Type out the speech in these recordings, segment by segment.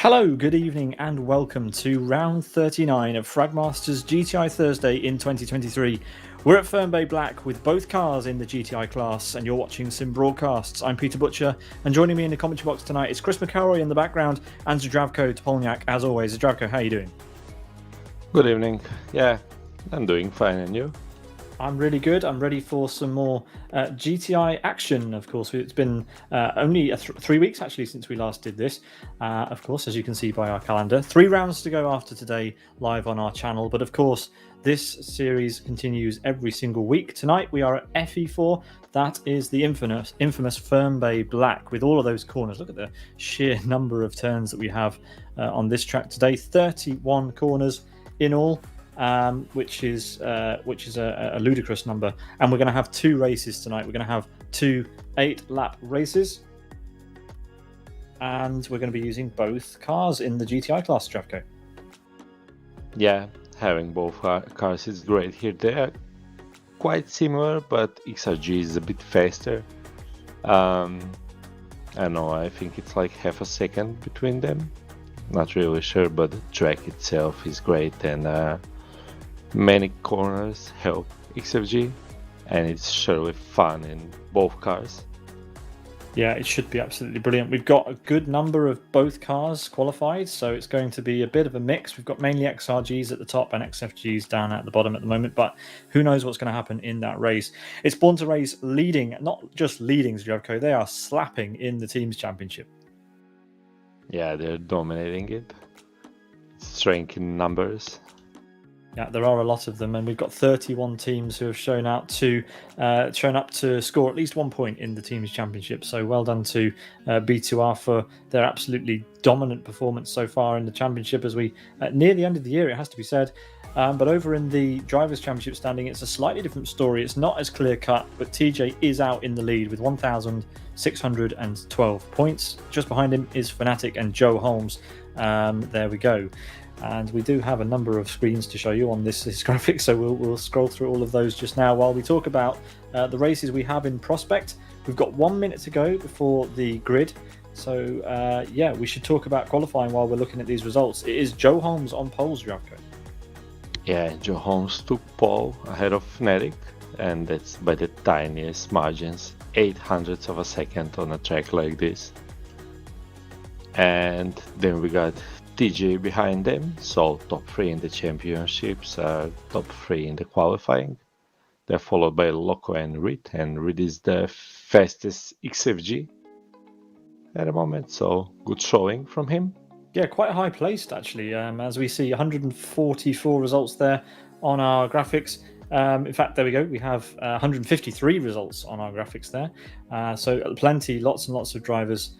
Hello, good evening, and welcome to round 39 of Fragmaster's GTI Thursday in 2023. We're at Fern Black with both cars in the GTI class, and you're watching Sim Broadcasts. I'm Peter Butcher, and joining me in the commentary box tonight is Chris McElroy in the background and Zdravko Topolnjak, as always. Zdravko, how are you doing? Good evening. Yeah, I'm doing fine, and you? I'm really good. I'm ready for some more GTI action, of course. It's been only 3 weeks, actually, since we last did this. Of course, as you can see by our calendar. 3 rounds to go after today, live on our channel. But, of course, this series continues every single week. Tonight, we are at FE4. That is the infamous Fern Black, with all of those corners. Look at the sheer number of turns that we have on this track today. 31 corners in all. Which is a ludicrous number, and we're going to have 2 races tonight. We're going to have 2 8-lap races, and we're going to be using both cars in the GTI class, Zdravko. Yeah, having both cars is great here. They are quite similar, but XRG is a bit faster. I don't know, I think it's like half a second between them. Not really sure, but the track itself is great, and many corners help XFG, and it's surely fun in both cars. Yeah, it should be absolutely brilliant. We've got a good number of both cars qualified, so it's going to be a bit of a mix. We've got mainly XRGs at the top and XFGs down at the bottom at the moment, but who knows what's going to happen in that race. It's Born to Race leading, not just leading, Zdravko, they are slapping in the Teams Championship. Yeah, they're dominating it. It's shrinking numbers. Yeah, there are a lot of them, and we've got 31 teams who have shown up to score at least 1 point in the Teams Championship. So well done to B2R for their absolutely dominant performance so far in the championship as we near the end of the year, it has to be said. But over in the Drivers' Championship standing, it's a slightly different story. It's not as clear-cut, but TJ is out in the lead with 1,612 points. Just behind him is Fnatic and Joe Holmes. There we go. And we do have a number of screens to show you on this graphic, so we'll scroll through all of those just now while we talk about the races we have in prospect. We've got 1 minute to go before the grid, so yeah, we should talk about qualifying while we're looking at these results. It is Joe Holmes on pole, Zdravko. Yeah, Joe Holmes took pole ahead of Fnatic, and that's by the tiniest margins, 800ths of a second on a track like this. And then we got TJ behind them, so top 3 in the championships, top 3 in the qualifying. They're followed by Loco and Reed is the fastest XFG at the moment, so good showing from him. Yeah, quite high placed actually, as we see 144 results there on our graphics. In fact, there we go, we have 153 results on our graphics there, so plenty, lots and lots of drivers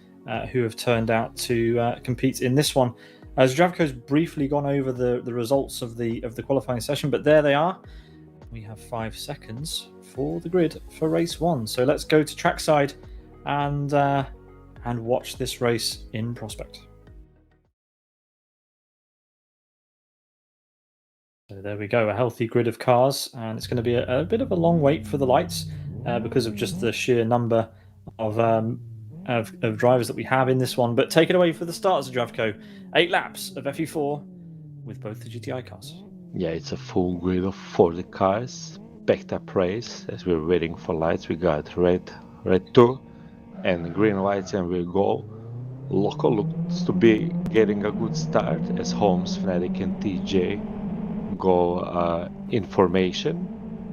who have turned out to compete in this one. Zdravko's briefly gone over the results of the qualifying session, but there they are. We have 5 seconds for the grid for race 1. So let's go to trackside and watch this race in prospect. So there we go, a healthy grid of cars, and it's going to be a bit of a long wait for the lights because of just the sheer number of drivers that we have in this one. But take it away for the start, Zdravko. 8 laps of FE4 with both the GTI cars. Yeah, it's a full grid of 40 cars, packed up race. As we're waiting for lights, we got red 2 and green lights, and we'll go. Loco looks to be getting a good start as Holmes, Fnatic and TJ go in formation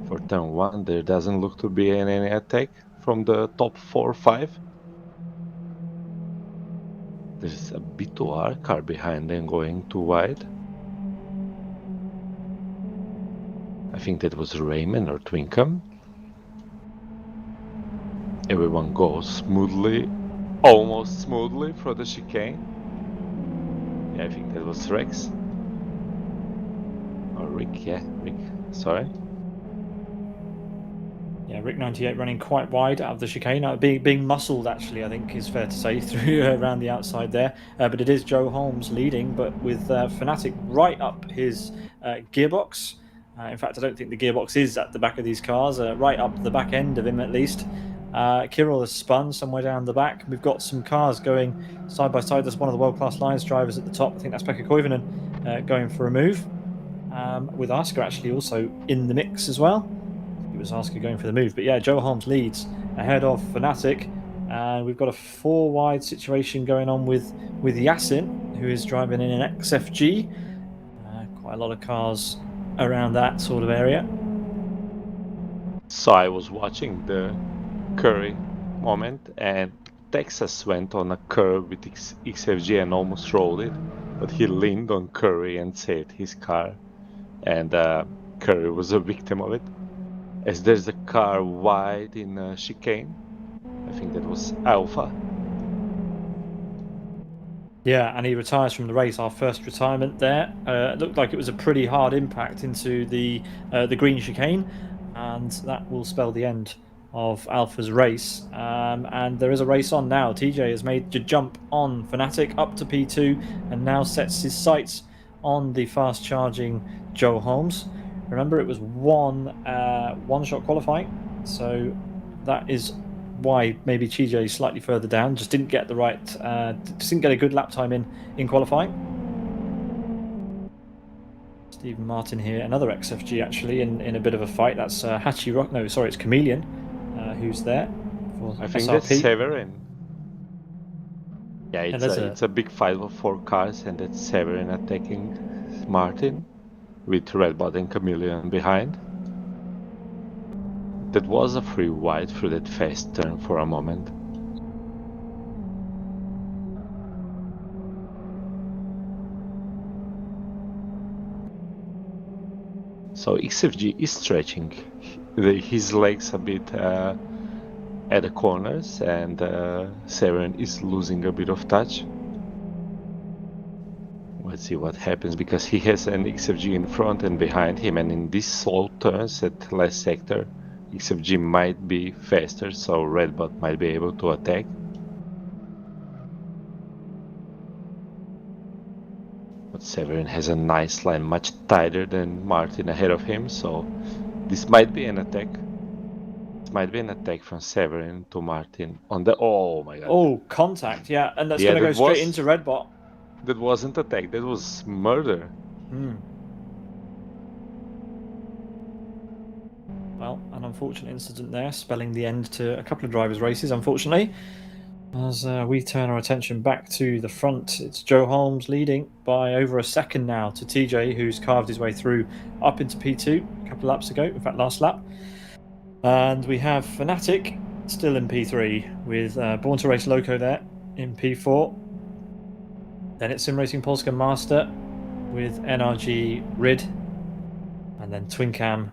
for turn 1. There doesn't look to be any attack from the top 4 or 5. There's a B2R car behind them going too wide. I think that was Raymond or Twinkum. Everyone goes smoothly, almost smoothly for the chicane. Yeah, I think that was Rex. Or Rick, yeah, Rick, sorry. Yeah, Rick 98 running quite wide out of the chicane, being muscled actually, I think is fair to say, through around the outside there. But it is Joe Holmes leading, but with Fnatic right up his gearbox. In fact, I don't think the gearbox is at the back of these cars, right up the back end of him at least. Kirill has spun somewhere down the back. We've got some cars going side by side. There's one of the world-class Lions drivers at the top. I think that's Pekka Koivunen going for a move. With Asker actually also in the mix as well. It was Asker going for the move. But yeah, Joe Holmes leads ahead of Fnatic. And we've got a 4-wide situation going on with Yasin, who is driving in an XFG. Quite a lot of cars around that sort of area. So I was watching the Curry moment, and Texas went on a curve with XFG and almost rolled it, but he leaned on Curry and saved his car, and Curry was a victim of it. As there's a car wide in chicane, I think that was Alpha. Yeah, and he retires from the race. Our first retirement there. It looked like it was a pretty hard impact into the green chicane, and that will spell the end of Alpha's race. And there is a race on now. TJ has made the jump on Fnatic up to P2 and now sets his sights on the fast charging Joe Holmes. Remember, it was one shot qualifying, so that is why maybe TJ is slightly further down. Just didn't get the right, just didn't get a good lap time in qualifying. Stephen Martin here, another XFG actually in a bit of a fight. That's Hachi Rock. No, sorry, it's Chameleon who's there. For I think SRP. that's Severin. Yeah, it's a big fight of 4 cars, and that's Severin attacking Martin with Redbot and Chameleon behind. That was a free wide through that fast turn for a moment. So XFG is stretching his legs a bit at the corners, and Severin is losing a bit of touch. Let's see what happens, because he has an XFG in front and behind him, and in these slow turns at last sector, XFG might be faster, so Redbot might be able to attack. But Severin has a nice line, much tighter than Martin ahead of him, so this might be an attack. This might be an attack from Severin to Martin on the... Oh my god. Oh, contact, yeah, and that's going to go straight into Redbot. That wasn't attack, that was murder. Well, an unfortunate incident there, spelling the end to a couple of drivers' races, unfortunately. As we turn our attention back to the front, it's Joe Holmes leading by over a second now to TJ, who's carved his way through up into P2 a couple of laps ago, in fact last lap. And we have Fnatic still in P3 with Born to Race Loco there in P4. Then it's Sim Racing Polska Master with NRG Rid, and then Twincam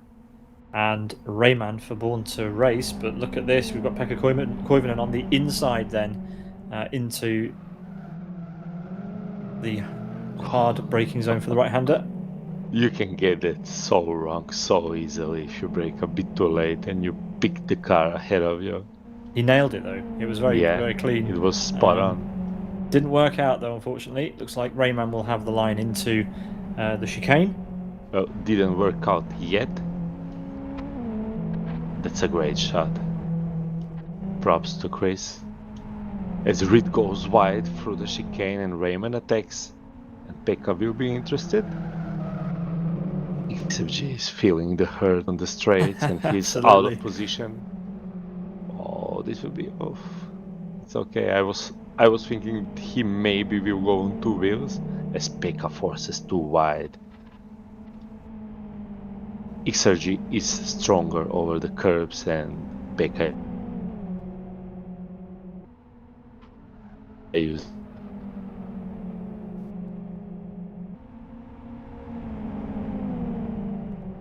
and Rayman for Born to Race. But look at this, we've got Pekka Koivunen on the inside then into the hard braking zone for the right-hander. You can get it so wrong so easily if you brake a bit too late and you pick the car ahead of you. He nailed it though, it was very clean. It was spot on. Didn't work out though, unfortunately. Looks like Rayman will have the line into the chicane. Well, didn't work out yet. That's a great shot. Props to Chris. As Reed goes wide through the chicane and Rayman attacks, and Pekka will be interested. XFG is feeling the hurt on the straights and he's out of position. Oh, this will be off. It's okay. I was thinking he maybe will go on 2 wheels as Pekka forces too wide. XRG is stronger over the curbs and Pekka is.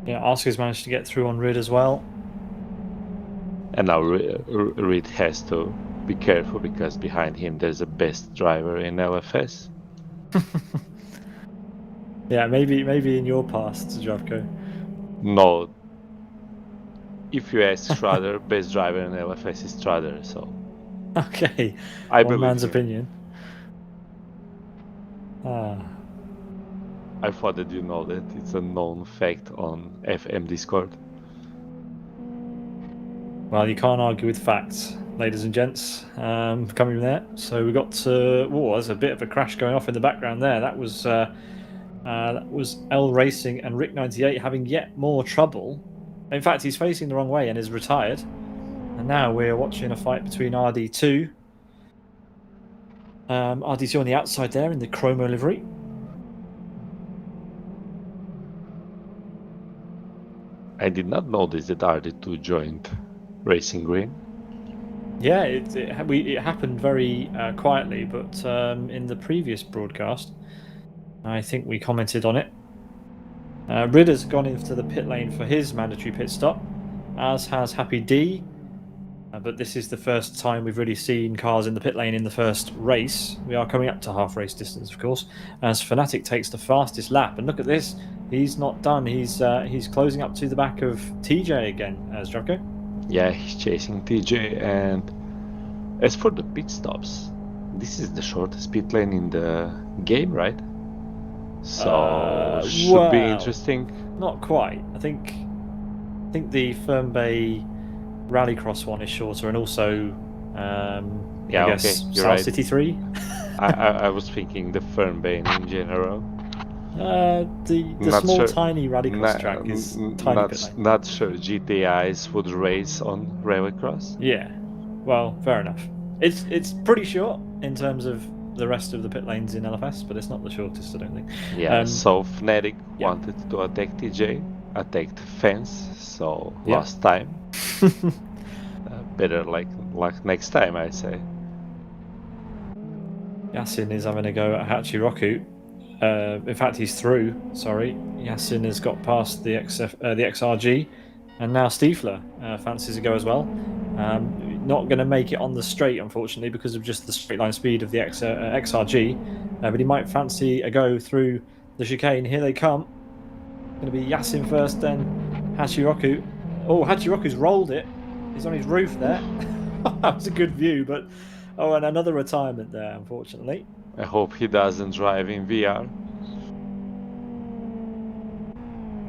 Yeah, Oscar's managed to get through on Rid as well. And now Reed has to be careful because behind him there's a best driver in LFS. Yeah, maybe in your past, Zdravko. No. If you ask Strutter, best driver in LFS is Strutter, so... Okay, I one man's him. opinion. I thought that you know that. It's a known fact on FM Discord. Well, you can't argue with facts, ladies and gents. Coming there, so we got to. Oh, there's a bit of a crash going off in the background there. That was L Racing and Rick98 having yet more trouble. In fact, he's facing the wrong way and is retired. And now we're watching a fight between RD2. RD2 on the outside there in the chromo livery. I did not notice that RD2 joined Racing Green. Yeah, it happened very quietly, but in the previous broadcast, I think we commented on it. Ridder's gone into the pit lane for his mandatory pit stop, as has Happy D. But this is the first time we've really seen cars in the pit lane in the first race. We are coming up to half race distance, of course, as Fnatic takes the fastest lap. And look at this, he's not done. He's closing up to the back of TJ again, Zdravko. Yeah, he's chasing TJ. And as for the pit stops, this is the shortest pit lane in the game, right? So should be interesting. Not quite. I think the Fern Bay Rallycross one is shorter, and also I guess you're South right. City 3. I was thinking the Fern Bay in general. The small tiny Rallycross track is tiny. Not sure GTIs would race on Rallycross. Yeah, well, fair enough. It's pretty short in terms of the rest of the pit lanes in LFS, but it's not the shortest, I don't think. Yeah, so Fnatic wanted to attack TJ, attacked Fence, so lost time. Better like next time, I say. Yasin is having a go at Hachiroku. In fact, he's through. Sorry, Yasin has got past the XRG, and now Stiefler fancies a go as well. Not going to make it on the straight, unfortunately, because of just the straight line speed of the XRG. But he might fancy a go through the chicane. Here they come. Going to be Yasin first, then Hachiroku. Oh, Hachiroku's rolled it. He's on his roof there. That was a good view, but and another retirement there, unfortunately. I hope he doesn't drive in VR.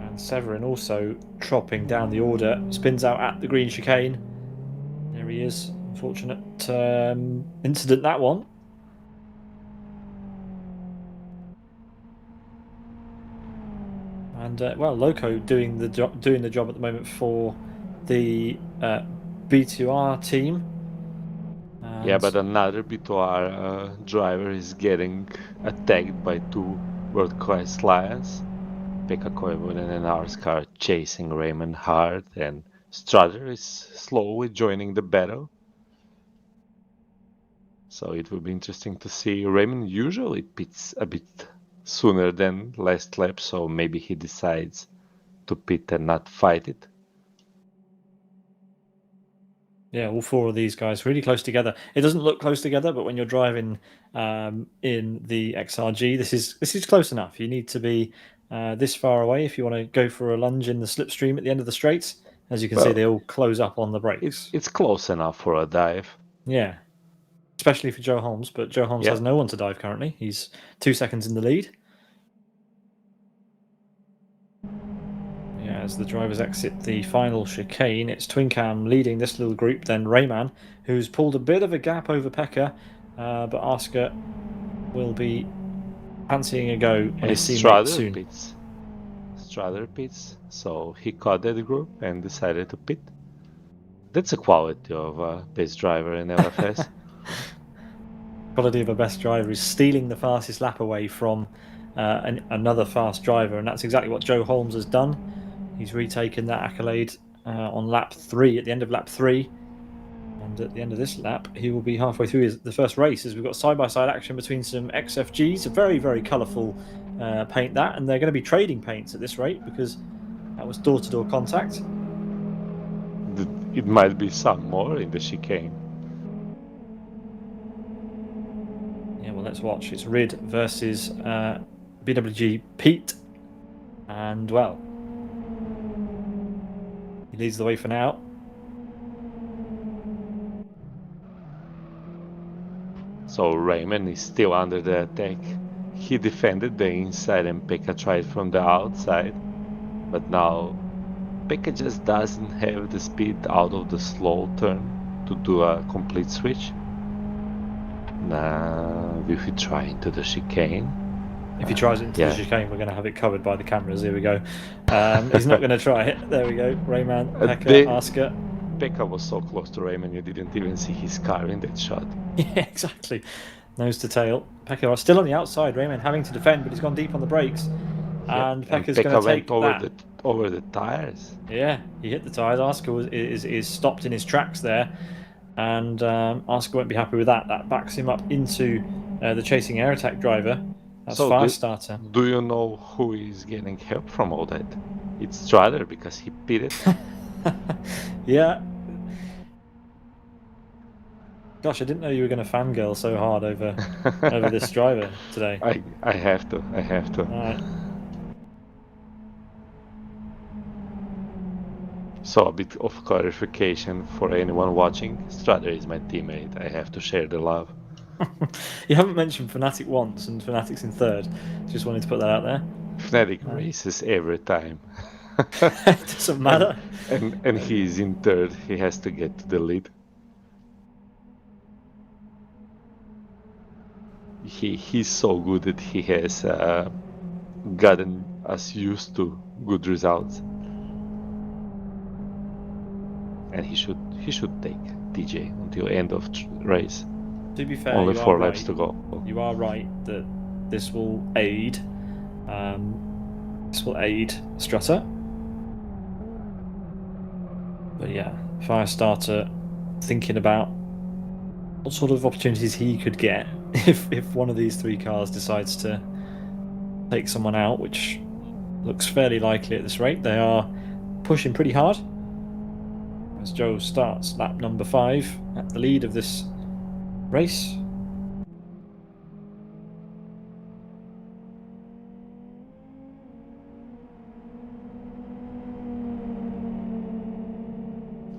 And Severin also dropping down the order. Spins out at the green chicane. There he is. Unfortunate incident, that one. And Loco doing the job at the moment for the B2R team. Yeah, but another B2R driver is getting attacked by two world-class Lions. Pekka Koivunen and Arskar chasing Raymond hard, and Strutter is slowly joining the battle. So it will be interesting to see. Raymond usually pits a bit sooner than last lap, so maybe he decides to pit and not fight it. Yeah, all four of these guys really close together. It doesn't look close together, but when you're driving in the XRG, this is close enough. You need to be this far away if you want to go for a lunge in the slipstream at the end of the straights. As you can see, they all close up on the brakes. It's close enough for a dive. Yeah, especially for Joe Holmes, but Joe Holmes has no one to dive currently. He's 2 seconds in the lead. Yeah, as the drivers exit the final chicane, it's Twincam leading this little group, then Rayman, who's pulled a bit of a gap over Pekka, but Oscar will be fancying a go on his teammate soon. Strutter pits, so he caught that group and decided to pit. That's a quality of a best driver in LFS. Quality of a best driver is stealing the fastest lap away from another fast driver, and that's exactly what Joe Holmes has done. He's retaken that accolade on lap 3, at the end of lap 3. And at the end of this lap, he will be halfway through the first race, as we've got side-by-side action between some XFGs. A very, very colourful paint that, and they're going to be trading paints at this rate because that was door-to-door contact. It might be some more in the chicane. Yeah, well, let's watch. It's Rid versus BWG Pete. And, well, he leads the way for now. So Raymond is still under the attack. He defended the inside and Pekka tried from the outside. But now Pekka just doesn't have the speed out of the slow turn to do a complete switch. Now, if we try into the chicane. If he tries it into the chicane, we're going to have it covered by the cameras. Here we go. He's not going to try it. There we go. Rayman, Pekka, Oscar. Pekka was so close to Rayman, you didn't even see his car in that shot. Yeah, exactly. Nose to tail. Pekka still on the outside. Rayman having to defend, but he's gone deep on the brakes. And Pekka's going to take went over the tires. Yeah, he hit the tires. Oscar is stopped in his tracks there. And Oscar won't be happy with that. That backs him up into the chasing air attack driver. That's so Firestarter. Do you know who is getting help from all that? It's Strider, because he pitted. Yeah. Gosh, I didn't know you were going to fangirl so hard over this driver today. I have to. All right. So a bit of clarification for anyone watching. Strider is my teammate. I have to share the love. You haven't mentioned Fnatic once, and Fnatic's in third. Just wanted to put that out there. Fnatic races every time. It doesn't matter. And he's in third. He has to get to the lead. He's so good that he has gotten us used to good results. And he should take TJ until end of race. To be fair, only 4 laps to go. You are right that this will aid. Strutter. But yeah, Firestarter thinking about what sort of opportunities he could get if one of these 3 cars decides to take someone out, which looks fairly likely at this rate. They are pushing pretty hard. As Joe starts lap number 5 at the lead of this race.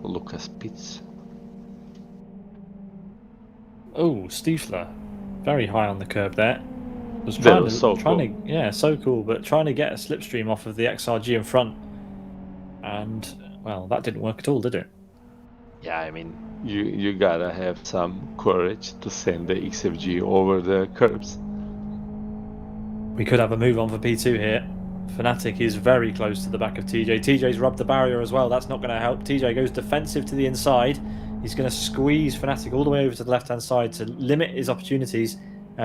Lucas Pitts. Oh, Stiefler. Very high on the curb there. So cool, but trying to get a slipstream off of the XRG in front. And, well, that didn't work at all, did it? Yeah, I mean, you gotta have some courage to send the XFG over the curbs. We could have a move on for P2 here. Fnatic is very close to the back of TJ. TJ's rubbed the barrier as well. That's not going to help. TJ goes defensive to the inside. He's going to squeeze Fnatic all the way over to the left-hand side to limit his opportunities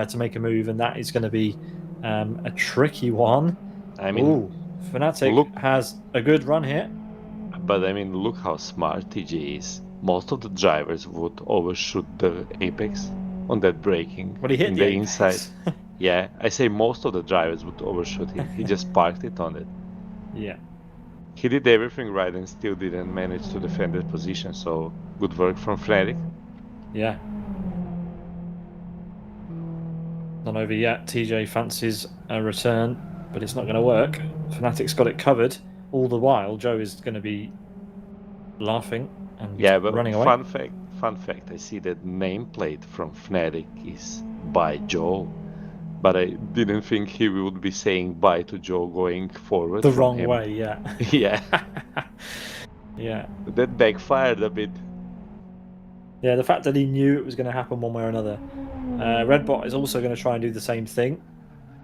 to make a move, and that is going to be a tricky one. I mean, Fnatic has a good run here. But I mean, look how smart TJ is. Most of the drivers would overshoot the apex on that braking. But he hit the inside. Yeah, I say most of the drivers would overshoot him. He just parked it on it. Yeah. He did everything right and still didn't manage to defend that position, so good work from Fnatic. Yeah. Not over yet. TJ fancies a return, but it's not going to work. Fnatic's got it covered. All the while, Joe is going to be laughing and running away. Fun fact, I see that nameplate from Fnatic is by Joe. But I didn't think he would be saying bye to Joe going forward. The wrong way, yeah. Yeah. Yeah. That backfired a bit. Yeah, the fact that he knew it was going to happen one way or another. Redbot is also going to try and do the same thing.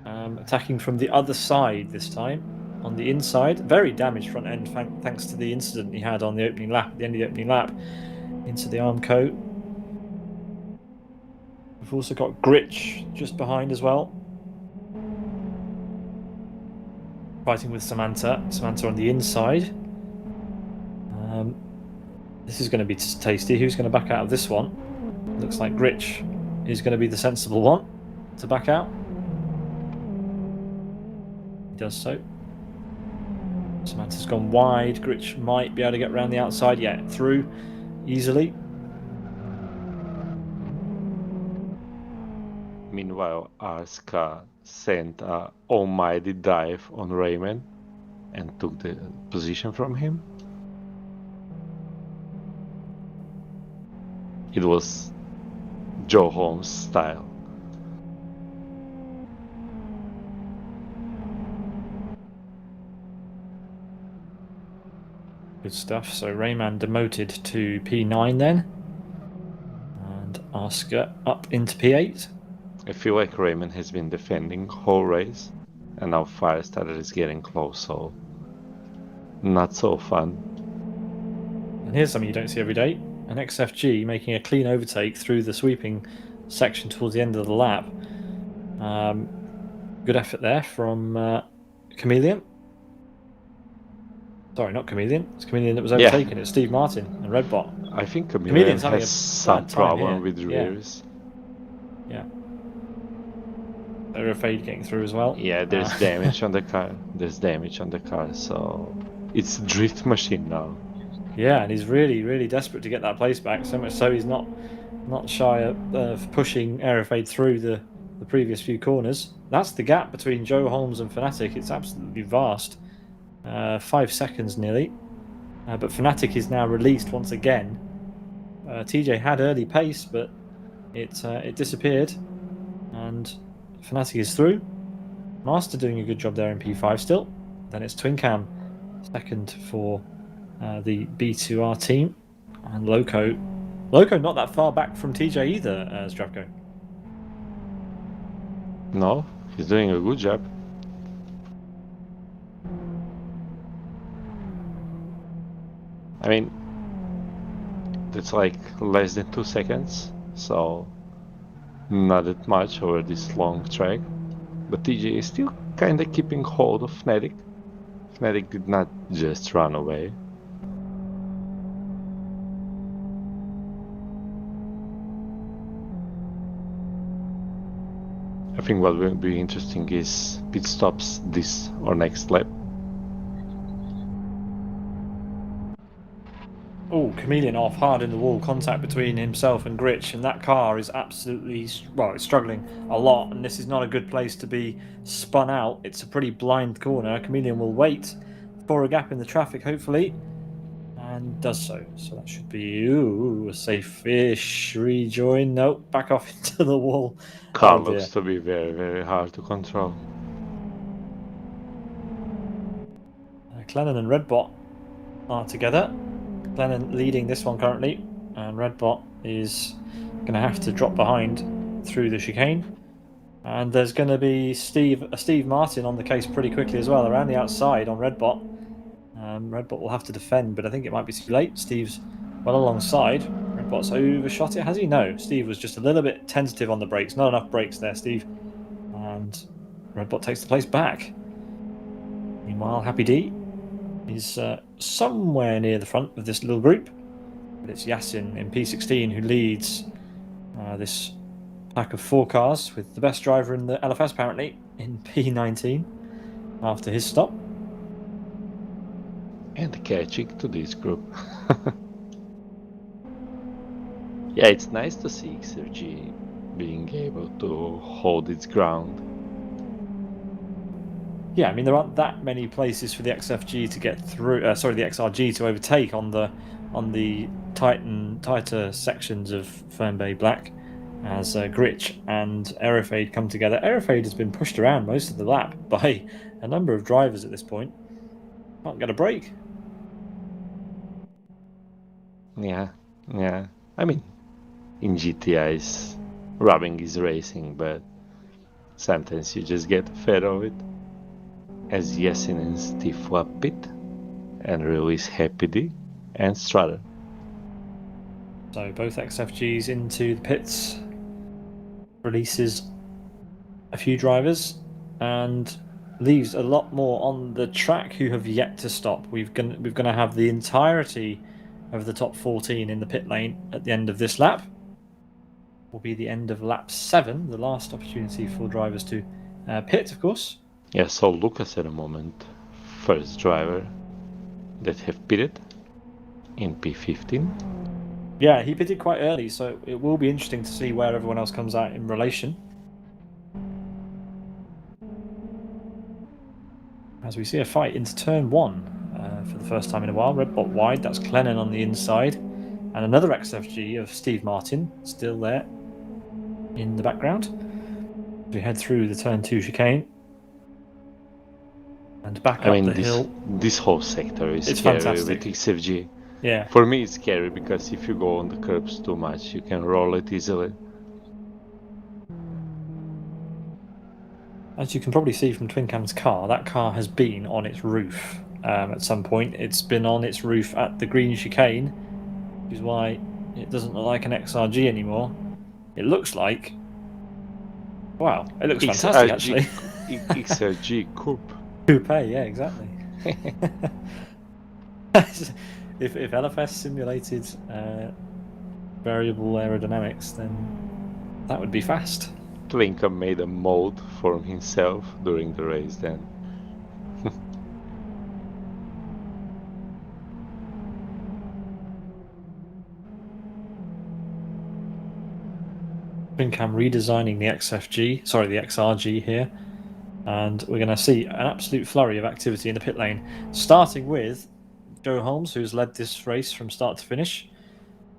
Attacking from the other side this time. On the inside. Very damaged front end thanks to the incident he had on the opening lap, at the end of the opening lap. Into the arm coat. We've also got Gritch just behind as well. Fighting with Samantha. Samantha on the inside. This is going to be tasty. Who's going to back out of this one? Looks like Gritch is going to be the sensible one to back out. He does so. Samantha's gone wide. Gritch might be able to get around the outside. Yeah, through easily. Meanwhile, Arska sent an almighty dive on Rayman and took the position from him. It was Joe Holmes style. Good stuff. So Rayman demoted to P9 then. And Oscar up into P8. I feel like Raymond has been defending whole race, and now Firestarter is getting close, so not so fun. And here's something you don't see every day. An XFG making a clean overtake through the sweeping section towards the end of the lap. Good effort there from Chameleon. Sorry, not Chameleon. It's Chameleon that was overtaken. It's Steve Martin and Redbot. I think Chameleon Chameleon's having has a some bad time problem here. with rears. Yeah. They're afraid getting through as well. Yeah, there's damage on the car. There's damage on the car, so it's a drift machine now. Yeah, and he's really, really desperate to get that place back. So much so he's not shy of pushing Aerofade through the previous few corners. That's the gap between Joe Holmes and Fnatic. It's absolutely vast. 5 seconds nearly. But Fnatic is now released once again. TJ had early pace, but it disappeared. And Fnatic is through. Master doing a good job there in P5 still. Then it's Twincam second for the B2R team. And Loco not that far back from TJ either, Zdravko. No, he's doing a good job. I mean, that's like less than 2 seconds, so not that much over this long track. But TJ is still kinda keeping hold of Fnatic. Fnatic did not just run away. I think what will be interesting is pit stops this or next lap. Oh, Chameleon off hard in the wall, contact between himself and Gritch, and that car is absolutely, well, it's struggling a lot, and this is not a good place to be spun out. It's a pretty blind corner. Chameleon will wait for a gap in the traffic, hopefully, and does so. So that should be, a safe-ish rejoin. Nope, back off into the wall. Car looks to be very, very hard to control. Clennon and Redbot are together. Clennon leading this one currently, and Redbot is going to have to drop behind through the chicane. And there's going to be Steve Martin on the case pretty quickly as well, around the outside on Redbot. Redbot will have to defend, but I think it might be too late. Steve's well alongside. Redbot's overshot it, has he? No, Steve was just a little bit tentative on the brakes. Not enough brakes there, Steve. And Redbot takes the place back. Meanwhile, Happy D is somewhere near the front of this little group, but it's Yasin in P16 who leads this pack of 4 cars, with the best driver in the LFS apparently in P19 after his stop. And catching to this group. Yeah, it's nice to see XRG being able to hold its ground. Yeah, I mean, there aren't that many places for the XFG to get through. The XRG to overtake on the tighter sections of Fern Bay Black, as Gritch and Aerofade come together. Aerofade has been pushed around most of the lap by a number of drivers at this point. Can't get a break. Yeah. I mean, in GTIs, rubbing is racing, but sometimes you just get fed of it. As Yasin and Steve flap pit and release Happy D and Strutter. So both XFGs into the pits, releases a few drivers and leaves a lot more on the track who have yet to stop. We're going to have the entirety of the top 14 in the pit lane at the end of this lap. Will be the end of lap 7, the last opportunity for drivers to pit, of course. Yeah, so Lucas at the moment, first driver that have pitted in P15. Yeah, he pitted quite early, so it will be interesting to see where everyone else comes out in relation. As we see a fight into turn 1 for the first time in a while. Redbot wide, that's Clennon on the inside. And another XFG of Steve Martin still there in the background. We head through the turn 2 chicane. And back I up mean, the hill. this whole sector is It's scary fantastic. with XFG. Yeah. For me, it's scary because if you go on the curbs too much, you can roll it easily. As you can probably see from Twincam's car, that car has been on its roof at some point. It's been on its roof at the green chicane, which is why it doesn't look like an XRG anymore. It looks like... Wow, it looks fantastic, actually. XRG Coupe. Coupe, yeah, exactly. If LFS simulated variable aerodynamics, then that would be fast. Twinkam made a mold for himself during the race then. Twincam redesigning the XRG here, and we're going to see an absolute flurry of activity in the pit lane, starting with Joe Holmes, who's led this race from start to finish.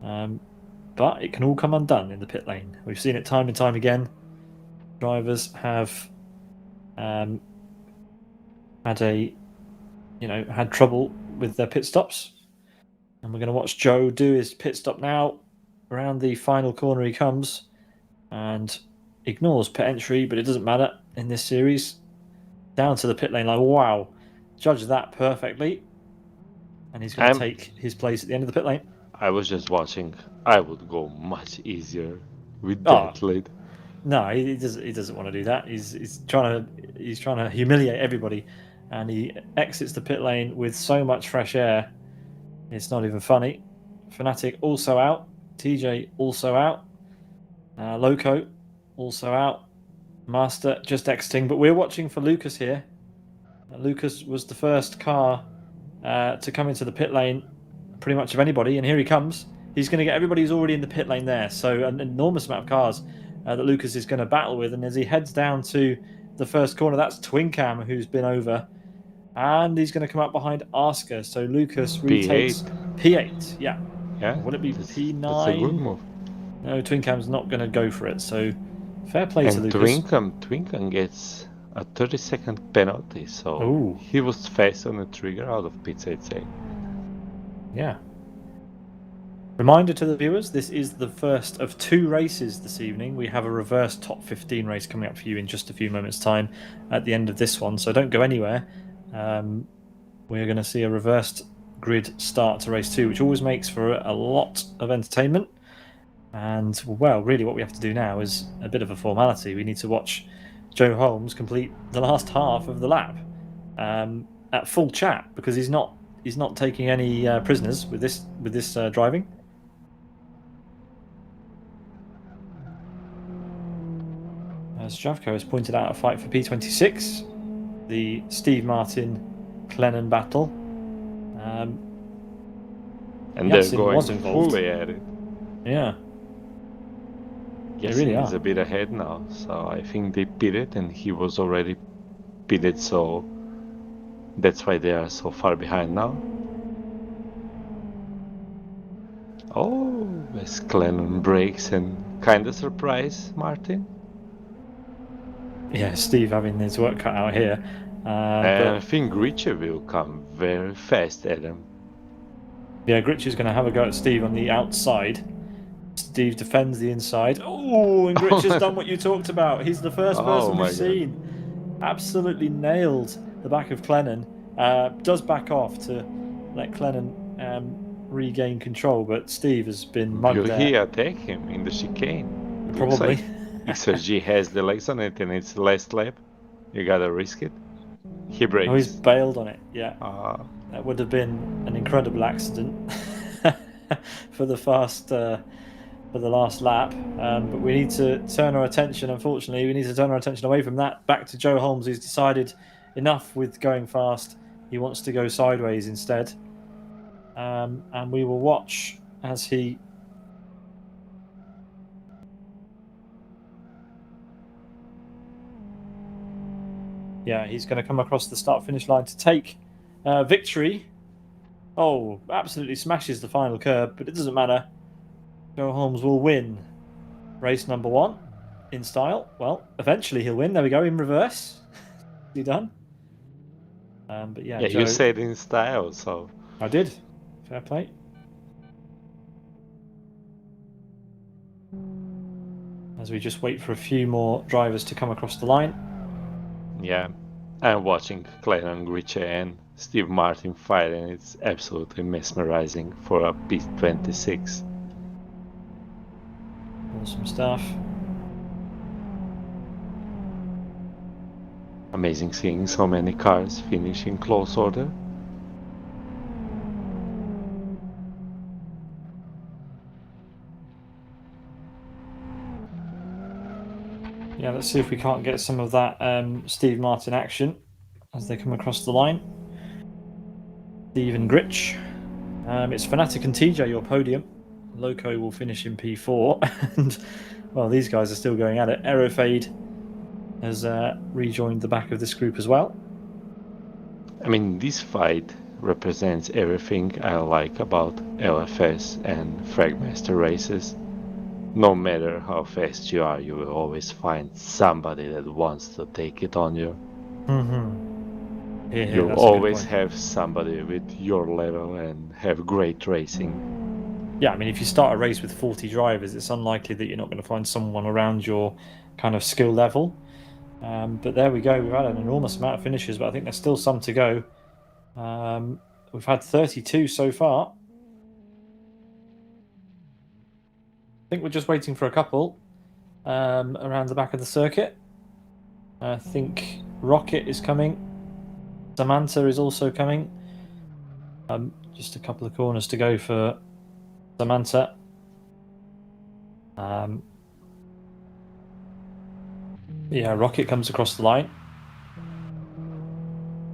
But it can all come undone in the pit lane. We've seen it time and time again. Drivers have had trouble with their pit stops, and we're going to watch Joe do his pit stop now. Around the final corner he comes, and ignores pit entry, but it doesn't matter in this series. Down to the pit lane, like wow, judged that perfectly, and he's going to take his place at the end of the pit lane. I was just watching. I would go much easier with that lead. No, he doesn't want to do that. He's trying to humiliate everybody, and he exits the pit lane with so much fresh air. It's not even funny. Fnatic also out. TJ also out. Loco also out. Master just exiting, but we're watching for Lucas here. Lucas was the first car to come into the pit lane, pretty much of anybody, and here he comes. He's going to get everybody who's already in the pit lane there, so an enormous amount of cars that Lucas is going to battle with, and as he heads down to the first corner, that's Twincam who's been over, and he's going to come up behind Asker, so Lucas retakes P8. Yeah. Will it be P9? That's a good move. No, Twincam's not going to go for it, so fair play to Lucas. Twincam gets a 30-second penalty, so he was fast on the trigger out of pits, I'd say. Yeah. Reminder to the viewers, this is the first of 2 races this evening. We have a reverse top 15 race coming up for you in just a few moments' time at the end of this one, so don't go anywhere. We're going to see a reversed grid start to race 2, which always makes for a lot of entertainment. And, well, really what we have to do now is a bit of a formality. We need to watch Joe Holmes complete the last half of the lap at full chat, because he's not taking any prisoners with this driving. As Zdravko has pointed out, a fight for P26, the Steve Martin-Clennon battle. And they're going fully at it. Yeah. Yes, really he's a bit ahead now, so I think they pitted, and he was already pitted, so that's why they are so far behind now. Oh, as Clennon breaks and kind of surprise Martin. Yeah, Steve having his work cut out here. I think Gritcher will come very fast at him. Yeah, Gritcher's going to have a go at Steve on the outside. Steve defends the inside. Oh, and Gritcher's done what you talked about. He's the first person we've seen. Absolutely nailed the back of Clennon. Does back off to let Clennon regain control, but Steve has been mugged there. Will he attack him in the chicane? Probably. XRG has the legs on it, and it's the last lap. You gotta risk it. He breaks. Oh, he's bailed on it. Yeah. That would have been an incredible accident for the last lap. But we need to turn our attention. Unfortunately, we need to turn our attention away from that back to Joe Holmes, who's decided enough with going fast. He wants to go sideways instead. And we will watch as he. Yeah, he's going to come across the start-finish line to take victory. Oh, absolutely smashes the final curb, but it doesn't matter. Joe Holmes will win race number 1 in style. Well, eventually he'll win. There we go, in reverse. Is he done? But yeah, Yeah, Joe, you said in style, so I did. Fair play. As we just wait for a few more drivers to come across the line. yeah. I'm watching Clayton Grice and Steve Martin fight, and it's absolutely mesmerizing for a P26. Awesome stuff. Amazing seeing so many cars finish in close order. Yeah, let's see if we can't get some of that Steve Martin action as they come across the line. Steve and Gritch. It's Fnatic and TJ, your podium. Loco will finish in P4. And, well, these guys are still going at it. Aerofade has rejoined the back of this group as well. I mean, this fight represents everything I like about LFS and Fragmaster races. No matter how fast you are, you will always find somebody that wants to take it on you. Mm-hmm. Yeah, You'll that's a good always point. have somebody with your level and have great racing. Yeah, I mean, if you start a race with 40 drivers, it's unlikely that you're not going to find someone around your kind of skill level. But there we go. We've had an enormous amount of finishes, but I think there's still some to go. We've had 32 so far. I think we're just waiting for a couple around the back of the circuit. I think Rocket is coming. Samantha is also coming. Just a couple of corners to go for Samantha. Yeah, Rocket comes across the line.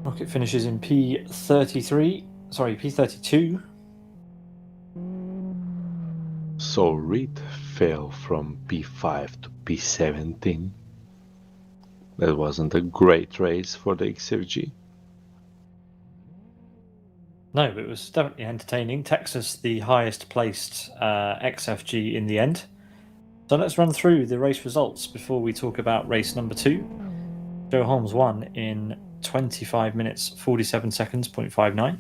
Rocket finishes in P32. So Reed fell from P5 to P17. That wasn't a great race for the XFG. No, but it was definitely entertaining. Texas, the highest placed XFG in the end. So let's run through the race results before we talk about race number 2. Joe Holmes won in 25 minutes 47 seconds, 0.59,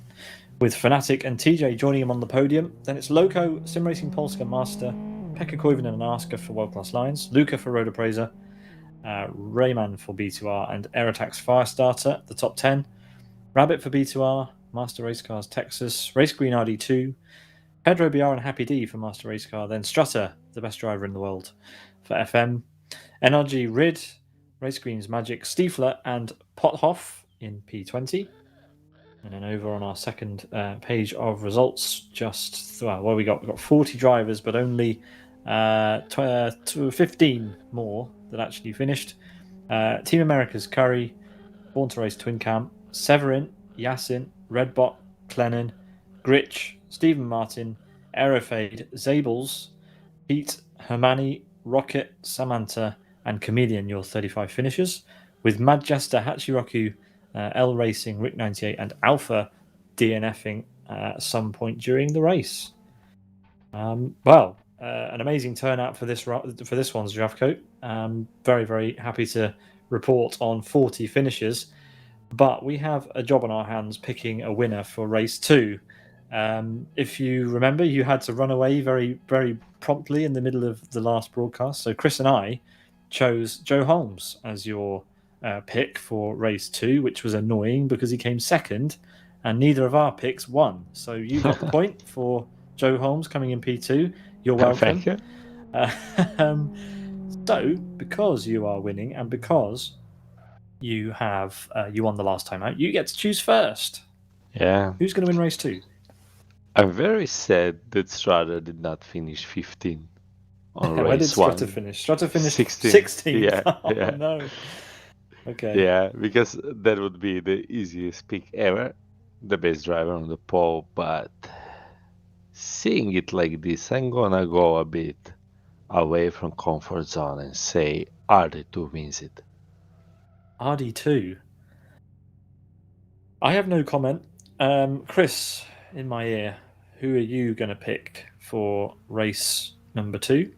with Fnatic and TJ joining him on the podium. Then it's Loco, Sim Racing Polska Master, Pekka Koivunen and Aska for World Class Lines, Luca for Road Appraiser, Rayman for B2R, and Air Attacks Firestarter, the top 10. Rabbit for B2R, Master Race Cars Texas, Race Green RD2, Pedro BR and Happy D for Master Race Car, then Strutter, the best driver in the world, for FM, NRG Rid, Race Green's Magic, Stiefler and Pothoff in P20. And then over on our second page of results, we got 40 drivers, but only 15 more that actually finished. Team America's Curry, Born to Race Twin Cam, Severin, Yasin, Redbot, Clennon, Gritch, Stephen Martin, Aerofade, Zables, Pete, Hermani, Rocket, Samantha, and Chameleon, your 35 finishers, with Mad Jester, Hachiroku, L Racing, Rick98, and Alpha DNFing at some point during the race. An amazing turnout for this one, Zdravko. Very, very happy to report on 40 finishes, but we have a job on our hands picking a winner for race 2. If you remember, you had to run away very, very promptly in the middle of the last broadcast. So Chris and I chose Joe Holmes as your pick for race 2, which was annoying because he came second and neither of our picks won. So you got the point for Joe Holmes coming in P2. You're welcome. Thank you. So because you are winning and because you won the last time out, you get to choose first. Yeah. Who's going to win race 2? I'm very sad that Strada did not finish 15 on race 1. Where did Strutter finish? Strutter finished 16. Yeah, Oh, yeah. no. Okay. Yeah, because that would be the easiest pick ever. The best driver on the pole, but seeing it like this, I'm gonna go a bit away from comfort zone and say RD2 wins it. RD2. I have no comment. Chris, in my ear, who are you going to pick for race number 2?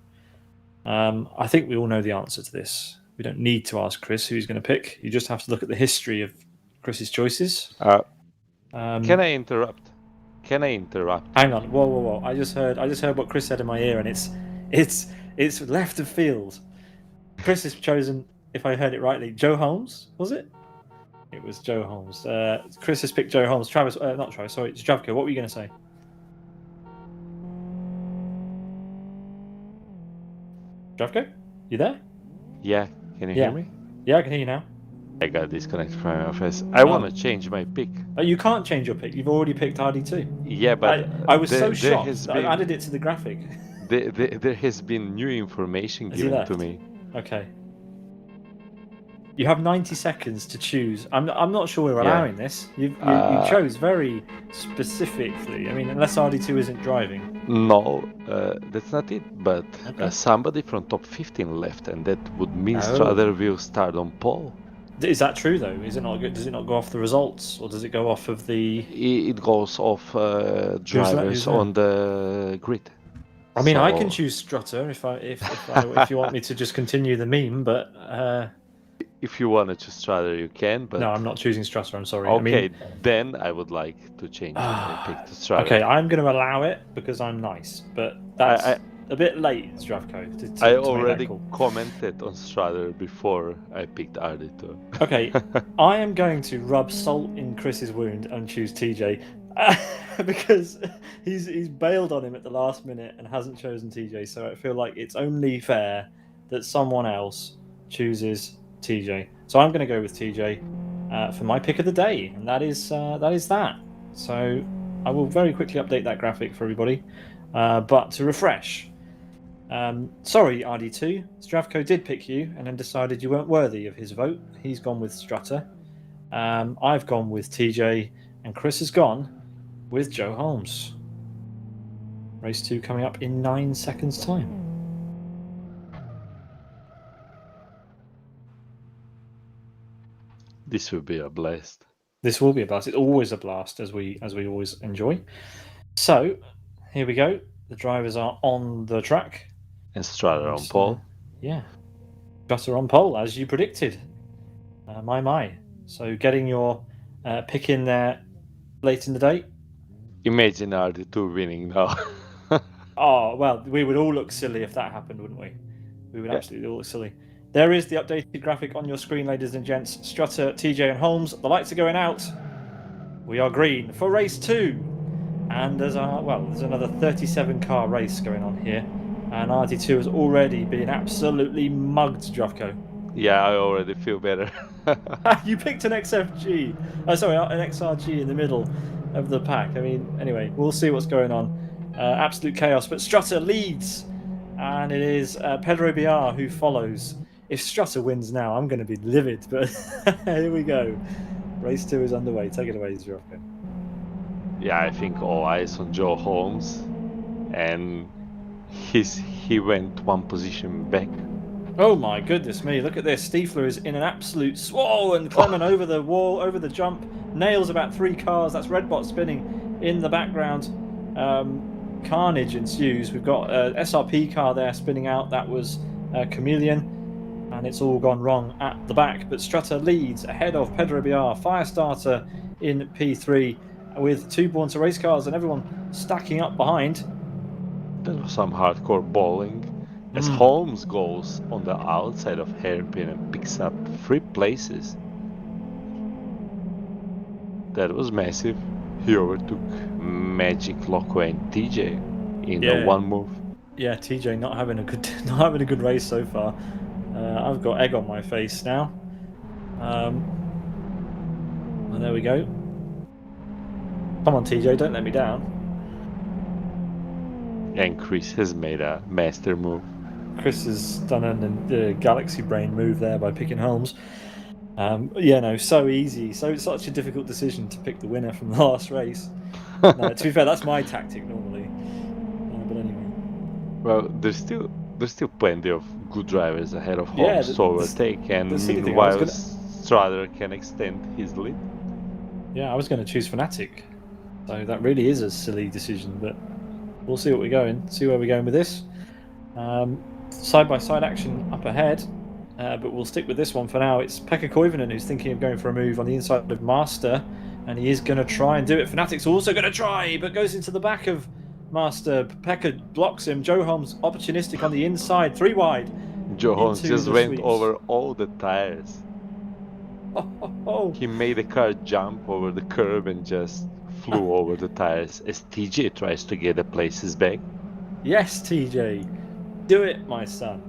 I think we all know the answer to this. We don't need to ask Chris who he's going to pick. You just have to look at the history of Chris's choices. Can I interrupt? Can I interrupt? Hang on, whoa! I just heard what Chris said in my ear, and it's left of field. Chris has chosen, if I heard it rightly, Joe Holmes, was it? It was Joe Holmes. Chris has picked Joe Holmes. Not Travis. Sorry, Zdravko. What were you going to say? Zdravko, you there? Yeah. Can you hear me? Yeah, I can hear you now. I got disconnected from my office. I want to change my pick. Oh, you can't change your pick. You've already picked RD2. Yeah, but I was so shocked that I added it to the graphic. There has been new information given to me. Okay. You have 90 seconds to choose. I'm not sure we're allowing this. You chose very specifically. I mean, unless RD2 isn't driving. No, that's not it. But somebody from top 15 left, and that would mean Strutter will start on pole. Is that true though? Is it not good? Does it not go off the results, or does it go off of the? It goes off drivers on the grid. I mean, I can choose Strutter if you want me to just continue the meme, but. If you want to choose Strutter, you can. But no, I'm not choosing Strutter. I'm sorry. Okay, then I would like to change my pick to Strutter. Okay, I'm going to allow it because I'm nice, but that's a bit late, Zdravko. I already commented on Strutter before I picked RD2. Okay, I am going to rub salt in Chris's wound and choose TJ because he's bailed on him at the last minute and hasn't chosen TJ. So I feel like it's only fair that someone else chooses TJ. So I'm going to go with TJ for my pick of the day, and that is that. So I will very quickly update that graphic for everybody. But to refresh, sorry RD2, Zdravko did pick you and then decided you weren't worthy of his vote. He's gone with Strutter. I've gone with TJ, and Chris has gone with Joe Holmes. Race 2 coming up in 9 seconds' time. This will be a blast. This will be a blast. It's always a blast, as we always enjoy. So, here we go. The drivers are on the track. And Strutter on pole. Yeah. Strutter on pole, as you predicted. My. So, getting your pick in there late in the day. Imagine RD2 winning now. Oh, well, we would all look silly if that happened, wouldn't we? We would absolutely all look silly. There is the updated graphic on your screen, ladies and gents. Strutter, TJ, and Holmes. The lights are going out. We are green for race 2. And there's another 37-car race going on here. And RD2 has already been absolutely mugged, Zdravko. Yeah, I already feel better. You picked an XFG. An XRG in the middle of the pack. I mean, anyway, we'll see what's going on. Absolute chaos. But Strutter leads. And it is Pedro Biar who follows. If Strutter wins now, I'm going to be livid, but here we go. Race 2 is underway. Take it away, Zdravko. Yeah, I think all eyes on Joe Holmes, and he went one position back. Oh my goodness me, look at this. Stiefler is in an absolute swollen, climbing over the wall, over the jump, nails about 3 cars. That's Redbot spinning in the background. Carnage ensues. We've got an SRP car there spinning out. That was Chameleon. And it's all gone wrong at the back. But Strutter leads ahead of Pedro Biar, Firestarter in P3 with 2 Born to Race cars and everyone stacking up behind. There was some hardcore bowling as Holmes goes on the outside of Hairpin and picks up 3 places. That was massive. He overtook Magic, Loco, and TJ in the one move. Yeah, TJ not having a good race so far. I've got egg on my face now. And there we go. Come on, TJ, don't let me down. And Chris has made a master move. Chris has done a galaxy brain move there by picking Holmes. So easy. So it's such a difficult decision to pick the winner from the last race. No, to be fair, that's my tactic normally. But anyway. Well, there's still plenty of good drivers ahead of Holmes to overtake, and meanwhile Strutter can extend his lead. Yeah, I was going to choose Fnatic, so that really is a silly decision, but we'll see where we're going with this. Side-by-side action up ahead. but we'll stick with this one for now. It's Pekka Koivunen who's thinking of going for a move on the inside of Master, and he is going to try and do it. Fnatic's also going to try, but goes into the back of Master. Pekka blocks him. Joe Holmes opportunistic on the inside, 3 wide. Joe Holmes just went sweeps. over all the tires. Oh. He made the car jump over the curb and just flew over the tires as TJ tries to get the places back. Yes, TJ. Do it, my son.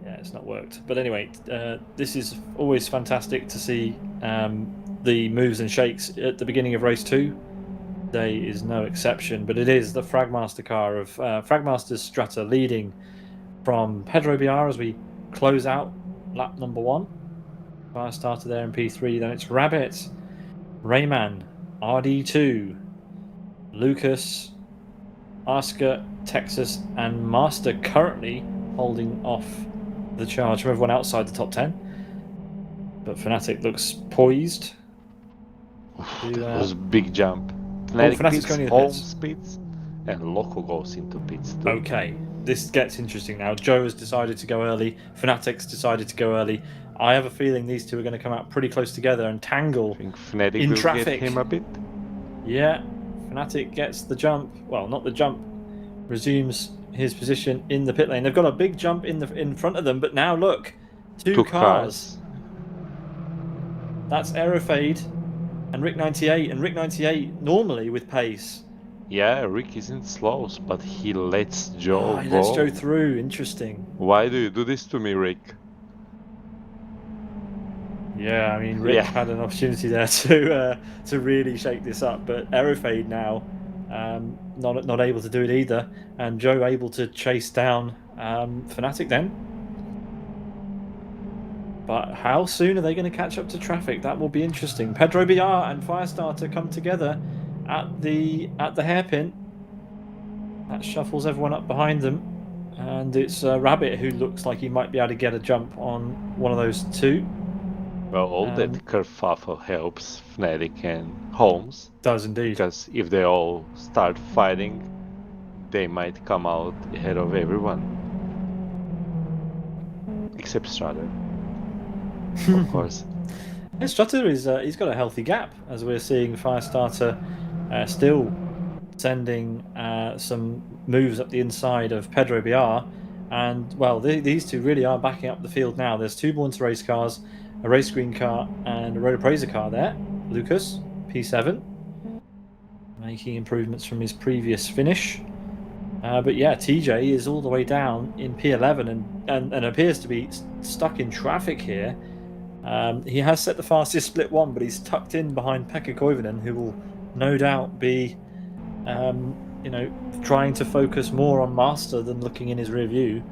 Yeah, it's not worked. But anyway, this is always fantastic to see the moves and shakes at the beginning of race 2. Today is no exception, but it is the Fragmaster car of Fragmaster's Strata leading from Pedro Biar as we close out lap number 1. Fire starter there in P3, then it's Rabbit, Rayman, RD2, Lucas, Oscar, Texas, and Master currently holding off the charge from everyone outside the top 10. But Fnatic looks poised. That was a big jump. Fnatic's going into Holmes pits, and Loco goes into pits too. Okay, this gets interesting now. Joe has decided to go early. Fnatic's decided to go early. I have a feeling these two are going to come out pretty close together and tangle I think Fnatic in will traffic. Get him a bit. Yeah, Fnatic gets the jump. Well, not the jump. Resumes his position in the pit lane. They've got a big jump in front of them, but now look, two cars. That's Aerofade and Rick 98, and Rick 98 normally with pace. Yeah, Rick isn't slow, but he lets Joe go. He lets Joe through. Interesting. Why do you do this to me, Rick? Yeah, I mean, Rick had an opportunity there to really shake this up, but Aerofade now not able to do it either, and Joe able to chase down Fnatic then. But how soon are they going to catch up to traffic? That will be interesting. Pedro Biar and Firestarter come together at the hairpin. That shuffles everyone up behind them, and it's Rabbit who looks like he might be able to get a jump on one of those two. Well, all that kerfuffle helps Fnatic and Holmes. Does indeed. Because if they all start fighting, they might come out ahead of everyone. Except Strutter. Of course. Strutter is he's got a healthy gap, as we're seeing Firestarter still sending some moves up the inside of Pedro Biar, and well, these two really are backing up the field now. There's 2 Born to Race cars, a race green car, and a Road Appraiser car there. Lucas, P7, making improvements from his previous finish. But yeah, TJ is all the way down in P11 and appears to be stuck in traffic here. He has set the fastest split 1, but he's tucked in behind Pekka Koivunen, who will no doubt be, trying to focus more on Master than looking in his rear view.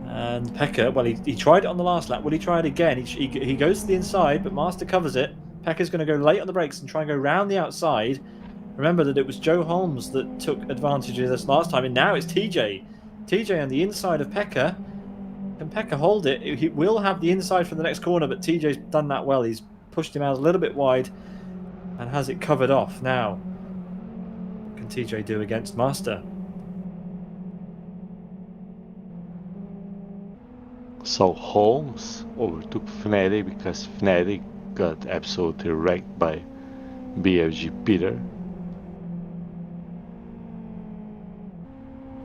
And Pekka, well, he tried it on the last lap. Will he try it again? He goes to the inside, but Master covers it. Pekka's going to go late on the brakes and try and go round the outside. Remember that it was Joe Holmes that took advantage of this last time, and now it's TJ. TJ on the inside of Pekka. Can Pekka hold it? He will have the inside for the next corner, but TJ's done that well. He's pushed him out a little bit wide and has it covered off. Now, what can TJ do against Master? So Holmes overtook Fnatic because Fnatic got absolutely wrecked by BFG Peter.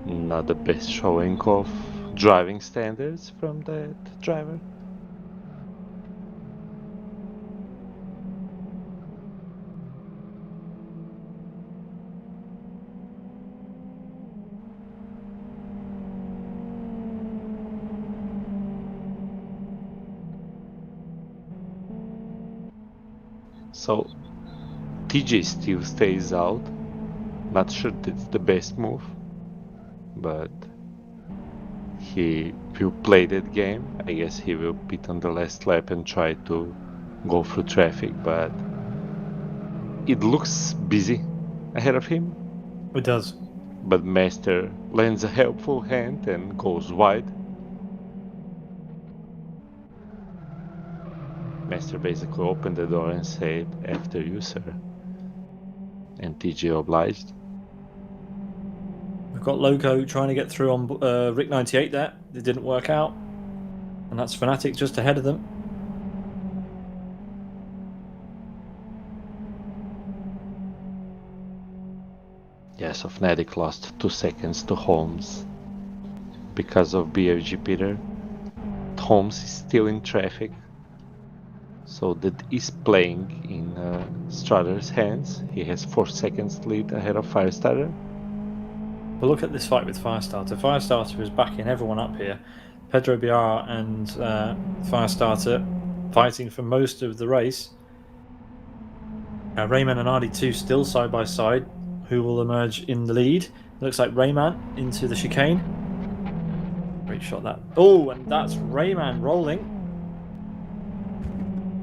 Not the best showing of driving standards from that driver. So TJ still stays out. Not sure that's the best move, but he will play that game. I guess he will pit on the last lap and try to go through traffic, but it looks busy ahead of him. It does. But Master lends a helpful hand and goes wide. Master basically opened the door and said, "After you, sir." And TJ obliged. We've got Loco trying to get through on Rick 98 there. It didn't work out. And that's Fnatic just ahead of them. Yeah, so Fnatic lost 2 seconds to Holmes because of BFG Peter. Holmes is still in traffic, so that is playing in Strutter's hands. He has 4 seconds lead ahead of Firestarter. Well, look at this fight with Firestarter. Firestarter is backing everyone up here. Pedro BR and Firestarter fighting for most of the race. Rayman and RD2 still side by side. Who will emerge in the lead? Looks like Rayman into the chicane. Great shot that. Oh, and that's Rayman rolling.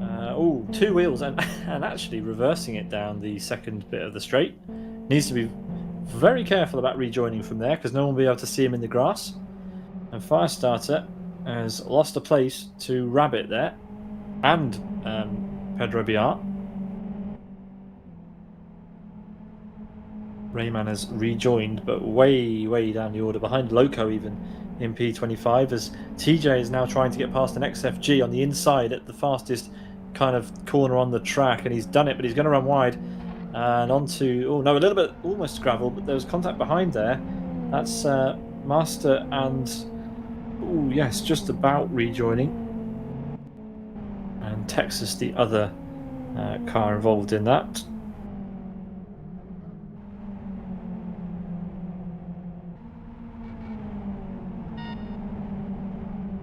Oh, 2 wheels and actually reversing it down the second bit of the straight. Needs to be very careful about rejoining from there because no one will be able to see him in the grass. And Firestarter has lost a place to Rabbit there and Pedro BR. Rayman has rejoined, but way down the order, behind Loco even in P25, as TJ is now trying to get past an XFG on the inside at the fastest kind of corner on the track, and he's done it, but he's going to run wide and onto, oh no, a little bit almost gravel, but there was contact behind there. That's Master and, oh yes, just about rejoining. And Texas, the other car involved in that.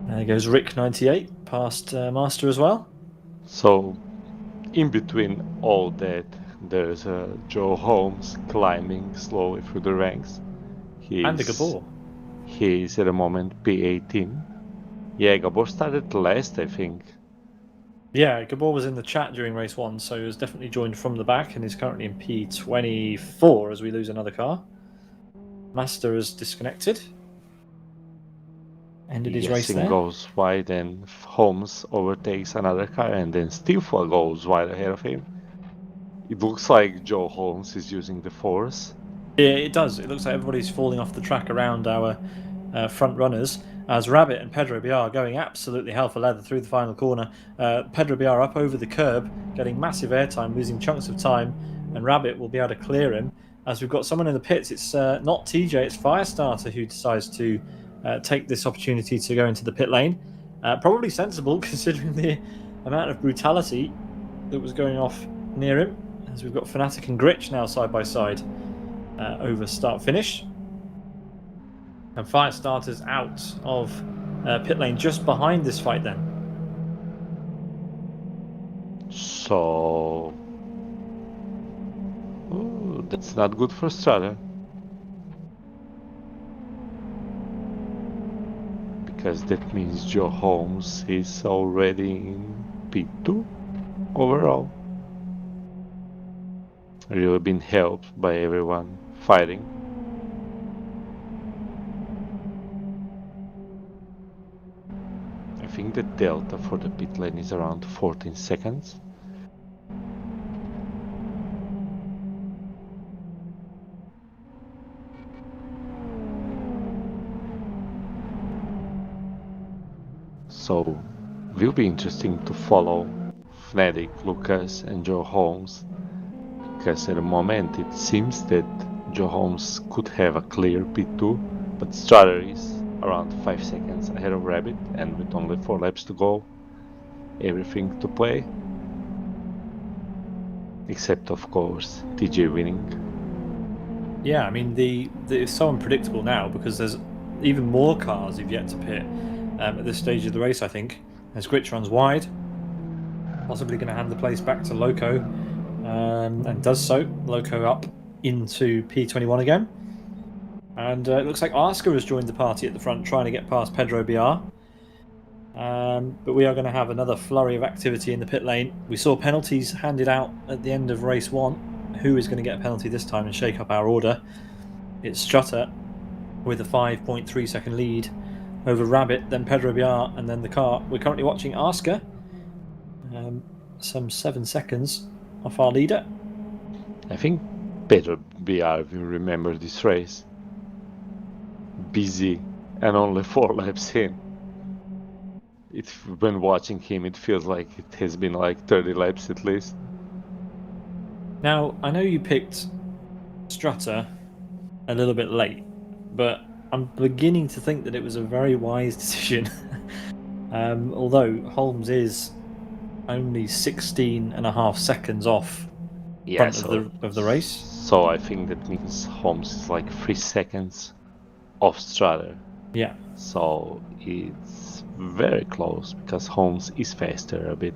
There goes Rick 98 past Master as well. So, in between all that, there's Joe Holmes climbing slowly through the ranks. And a Gabor. He's at the moment P18. Yeah, Gabor started last, I think. Yeah, Gabor was in the chat during race 1, so he was definitely joined from the back and is currently in P24 as we lose another car. Master is disconnected. Ended his race there. Goes wide and Holmes overtakes another car, and then Stilfa goes wide ahead of him. It looks like Joe Holmes is using the force. Yeah, it does. It looks like everybody's falling off the track around our front runners, as Rabbit and Pedro BR going absolutely hell for leather through the final corner. Pedro BR up over the curb, getting massive airtime, losing chunks of time, and Rabbit will be able to clear him. As we've got someone in the pits, it's not TJ, it's Firestarter who decides to take this opportunity to go into the pit lane. Probably sensible considering the amount of brutality that was going off near him, as we've got Fnatic and Gritch now side by side over start finish. And Firestarter's out of pit lane just behind this fight then. So, that's not good for Strada. Because that means Joe Holmes is already in P2 overall. Really been helped by everyone fighting. I think the delta for the pit lane is around 14 seconds. So, will be interesting to follow Fnatic, Lucas and Joe Holmes, because at the moment it seems that Joe Holmes could have a clear P2, but Strutter is around 5 seconds ahead of Rabbit, and with only 4 laps to go, everything to play, except of course TJ winning. Yeah, I mean it's so unpredictable now because there's even more cars you've yet to pit at this stage of the race, I think. As Gritch runs wide, possibly going to hand the place back to Loco, and does so. Loco up into P21 again. And it looks like Asker has joined the party at the front, trying to get past Pedro BR. But we are going to have another flurry of activity in the pit lane. We saw penalties handed out at the end of race 1. Who is going to get a penalty this time and shake up our order? It's Strutter with a 5.3 second lead over Rabbit, then Pedro BR, and then the car. We're currently watching Asker, some 7 seconds off our leader. I think Pedro BR will remember this race. busy and only 4 laps in. When watching him, it feels like it has been like 30 laps at least. Now, I know you picked Strutter a little bit late, but I'm beginning to think that it was a very wise decision. Although Holmes is only 16.5 seconds off front of the race. So I think that means Holmes is like 3 seconds off Strutter. Yeah. So it's very close because Holmes is faster a bit.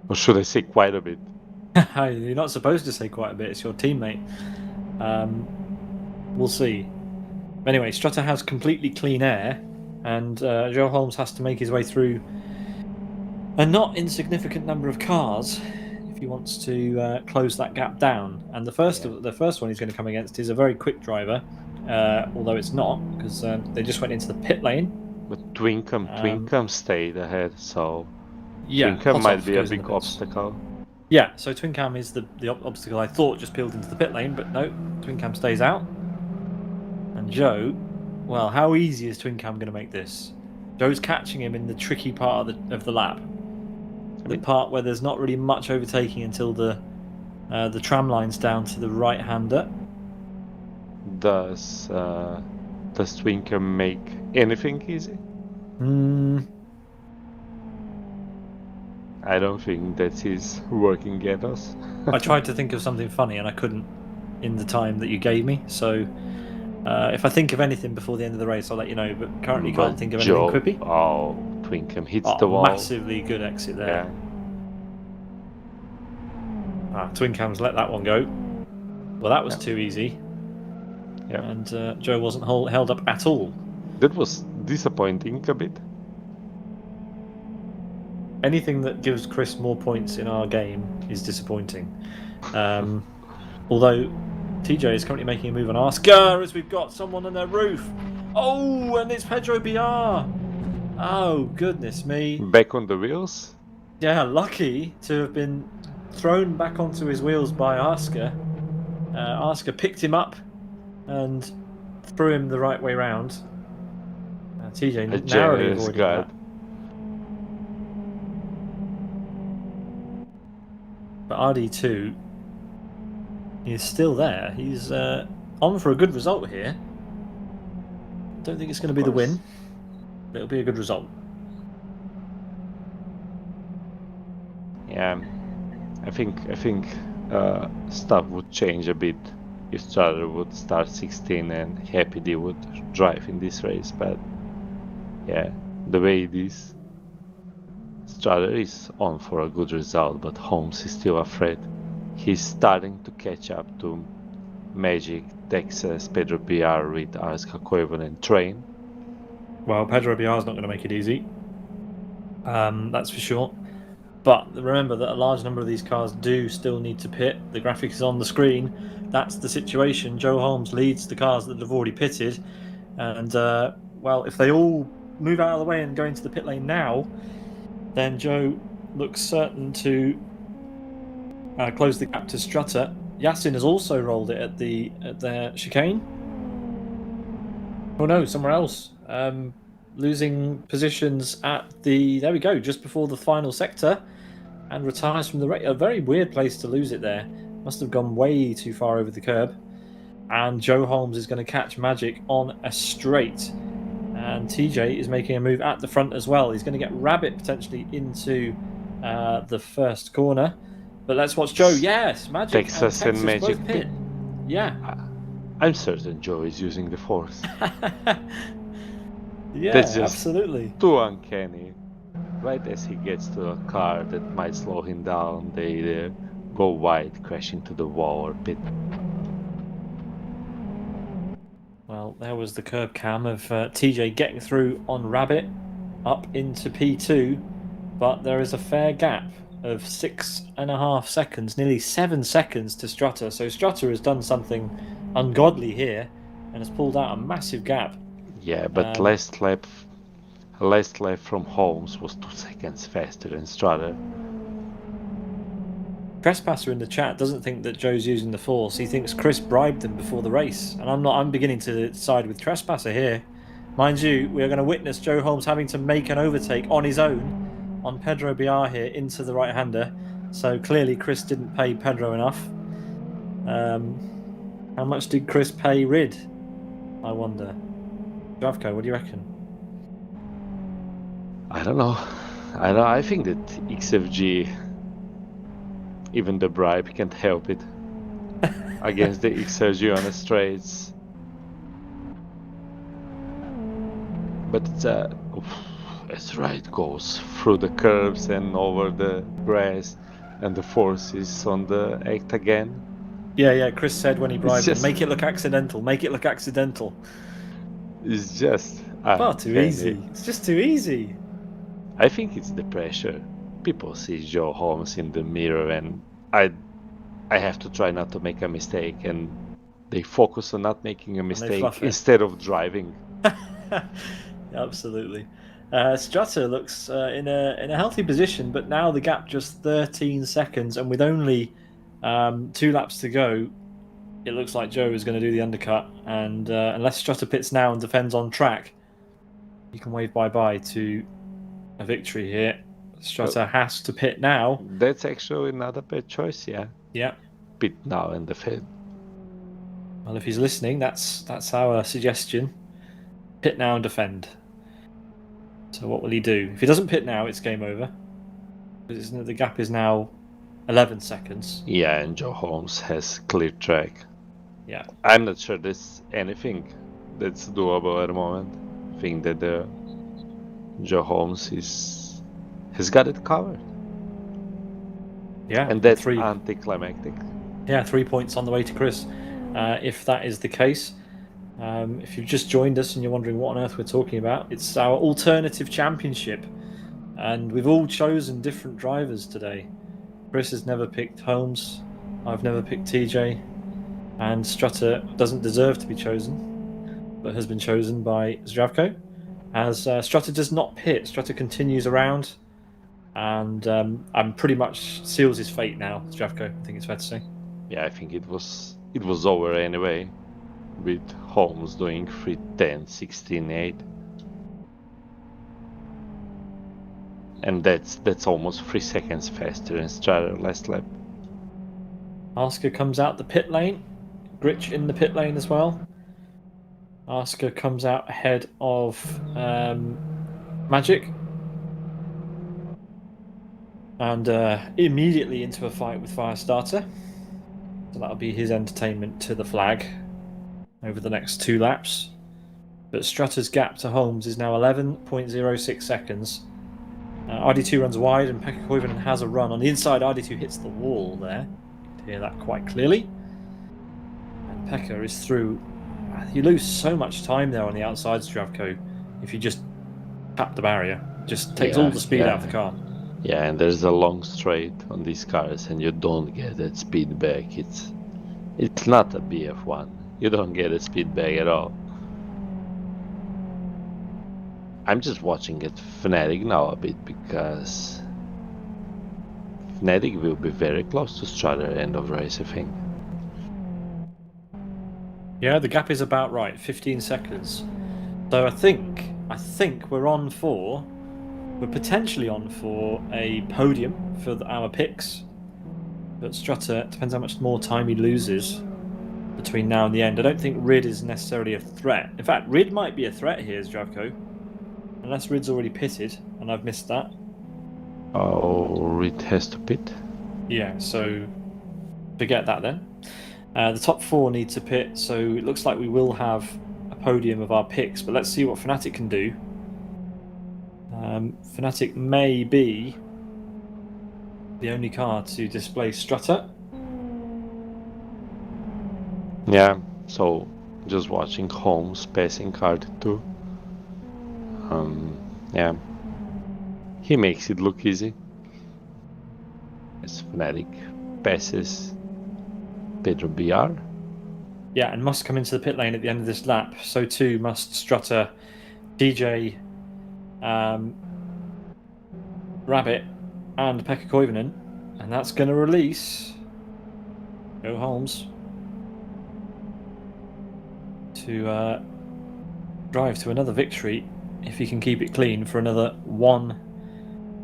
Or should I say quite a bit? You're not supposed to say quite a bit, it's your teammate. We'll see. Anyway, Strutter has completely clean air, and Joe Holmes has to make his way through a not insignificant number of cars if he wants to close that gap down. And the first one he's going to come against is a very quick driver, although it's not, because they just went into the pit lane. But Twinkum stayed ahead, so yeah, Twinkum might be a big obstacle. Yeah, so Twincam is the obstacle I thought just peeled into the pit lane, but no, Twincam stays out. And Joe, well, how easy is Twincam going to make this? Joe's catching him in the tricky part of the lap. The part where there's not really much overtaking until the tram line's down to the right-hander. Does Twincam make anything easy? I don't think that he's working at us. I tried to think of something funny and I couldn't in the time that you gave me. So if I think of anything before the end of the race, I'll let you know. But currently can't think of anything quippy. Oh, Twinkum hits the wall. Massively good exit there. Yeah. Twincam's let that one go. Well, that was too easy. Yeah. And Joe wasn't held up at all. That was disappointing a bit. Anything that gives Chris more points in our game is disappointing. Although TJ is currently making a move on Oscar as we've got someone on their roof. Oh, and it's Pedro BR. Oh, goodness me. Back on the wheels? Yeah, lucky to have been thrown back onto his wheels by Oscar. Oscar picked him up and threw him the right way round. TJ narrowly avoided that. But RD2 is still there. He's on for a good result here. Don't think it's going to be the win. But it'll be a good result. Yeah, I think stuff would change a bit if Strutter would start 16 and Happy D would drive in this race. But yeah, the way it is, Strutter is on for a good result, but Holmes is still afraid. He's starting to catch up to Magic, Texas, Pedro BR with Aska Koivunen and Train. Well, Pedro BR is not going to make it easy. That's for sure. But remember that a large number of these cars do still need to pit. The graphic is on the screen. That's the situation. Joe Holmes leads the cars that have already pitted. And, well, if they all move out of the way and go into the pit lane now, then Joe looks certain to close the gap to Strutter. Yasin has also rolled it at their chicane. Oh no, somewhere else. Losing positions at there we go, just before the final sector, and retires from the race. A very weird place to lose it there. Must have gone way too far over the curb. And Joe Holmes is going to catch Magic on a straight. And TJ is making a move at the front as well. He's going to get Rabbit potentially into the first corner. But let's watch Joe. Yes, Magic Texas and Magic both pit. Yeah. I'm certain Joe is using the force. Yeah, that's just absolutely. Too uncanny. Right as he gets to a car that might slow him down, they either go wide, crash into the wall or pit. Well, there was the curb cam of TJ getting through on Rabbit up into P2, but there is a fair gap of 6.5 seconds, nearly 7 seconds to Strutter. So Strutter has done something ungodly here and has pulled out a massive gap. Yeah, but last lap from Holmes was 2 seconds faster than Strutter. Trespasser in the chat doesn't think that Joe's using the force. He thinks Chris bribed him before the race, and I'm not. I'm beginning to side with Trespasser here. Mind you, we are going to witness Joe Holmes having to make an overtake on his own on Pedro Biar here into the right-hander. So clearly, Chris didn't pay Pedro enough. How much did Chris pay Rid? I wonder. Zdravko, what do you reckon? I don't know. I think that XFG, even the bribe, can't help it against the XRG on the straights. But it's right, goes through the curves and over the grass, and the force is on the act again. Yeah. Chris said when he bribed him, make it look accidental. Make it look accidental. It's just far too easy. It's just too easy. I think it's the pressure. People see Joe Holmes in the mirror, and I have to try not to make a mistake, and they focus on not making a mistake instead of driving. Absolutely. Strata looks in a healthy position, but now the gap just 13 seconds, and with only 2 laps to go, it looks like Joe is going to do the undercut. And unless Strata pits now and defends on track, you can wave bye-bye to a victory here. Strata has to pit now. That's actually not a bad choice, yeah. Yeah. Pit now and defend. Well, if he's listening, that's our suggestion. Pit now and defend. So what will he do? If he doesn't pit now, it's game over. Because the gap is now 11 seconds. Yeah, and Joe Holmes has clear track. Yeah. I'm not sure there's anything that's doable at the moment. I think that Joe Holmes has got it covered. Yeah. And that's anticlimactic. Yeah, 3 points on the way to Chris. If that is the case. If you've just joined us and you're wondering what on earth we're talking about, it's our alternative championship. And we've all chosen different drivers today. Chris has never picked Holmes. I've never picked TJ. And Strata doesn't deserve to be chosen, but has been chosen by Zdravko. As Strata does not pit, Strata continues around. And I'm pretty much seals his fate now, Zdravko, I think it's fair to say. Yeah, I think it was over anyway, with Holmes doing 3:10, 16:8. And that's almost 3 seconds faster than Strata last lap. Oscar comes out the pit lane. Gritch in the pit lane as well. Oscar comes out ahead of Magic. And immediately into a fight with Firestarter. So that'll be his entertainment to the flag over the next 2 laps. But Strata's gap to Holmes is now 11.06 seconds. RD2 runs wide and Pekka Koivunen has a run. On the inside, RD2 hits the wall there. You can hear that quite clearly. And Pekka is through. You lose so much time there on the outside, Zdravko, if you just tap the barrier. It just takes all the speed out of the car. Yeah, and there's a long straight on these cars, and you don't get that speed back. It's not a BF1. You don't get a speed back at all. I'm just watching at Fnatic now a bit, because Fnatic will be very close to Strata at the end of the race, I think. Yeah, the gap is about right, 15 seconds. So I think we're potentially on for a podium for our picks. But Strata, depends how much more time he loses between now and the end. I don't think Rid is necessarily a threat. In fact, Rid might be a threat here, Zdravko. Unless Rid's already pitted, and I've missed that. Oh, Rid has to pit? Yeah, so forget that then. The top 4 need to pit, so it looks like we will have a podium of our picks, but let's see what Fnatic can do. Fnatic may be the only car to displace Strata. Yeah, so just watching Holmes passing card 2. Yeah, he makes it look easy. As Fnatic passes Pedro Biar. Yeah, and must come into the pit lane at the end of this lap. So too must Strata, DJ, Rabbit, and Pekka Koivunen. And that's going to release Joe Holmes to drive to another victory if he can keep it clean for another 1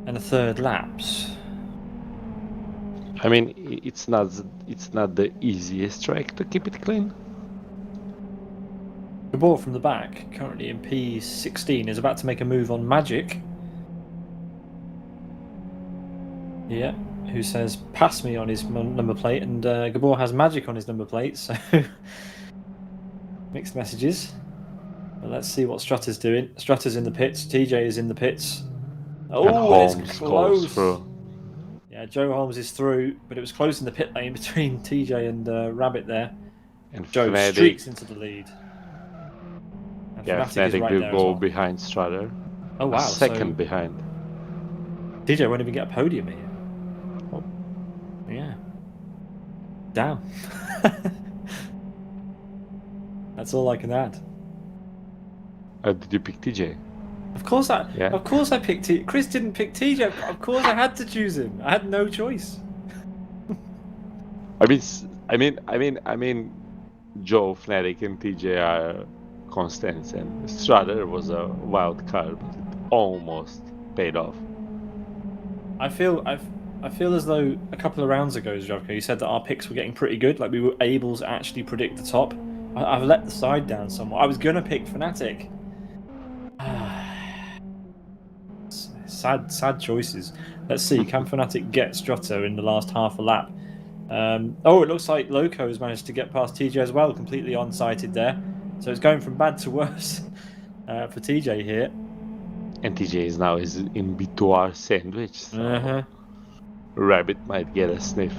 1/3 laps. I mean, it's not the easiest track to keep it clean. Gabor from the back, currently in P16, is about to make a move on Magic. Yeah, who says, pass me on his number plate, and Gabor has Magic on his number plate, so mixed messages. But let's see what Strutter's doing. Strutter's in the pits, TJ is in the pits. Oh, it's close. Through. Yeah, Joe Holmes is through, but it was close in the pit lane between TJ and Rabbit there. And Joe Fnatic, streaks into the lead. And yeah, Fnatic right will go behind Strutter. Oh wow, second behind. TJ won't even get a podium here. Oh. Yeah. Damn. That's all I can add. Did you pick TJ? Of course I picked TJ. Chris didn't pick TJ. Of course I had to choose him. I had no choice. I mean, Joe, Fnatic, and TJ are constants, and Strutter was a wild card, but it almost paid off. I feel as though a couple of rounds ago, Zdravko, you said that our picks were getting pretty good. Like we were able to actually predict the top. I've let the side down somewhat. I was gonna pick Fnatic. Sad choices. Let's see. Can Fnatic get Strutter in the last half a lap? Oh, it looks like Loco has managed to get past TJ as well, completely on-sighted there. So it's going from bad to worse for TJ here. And TJ is now in B2R sandwich. So Rabbit might get a sniff.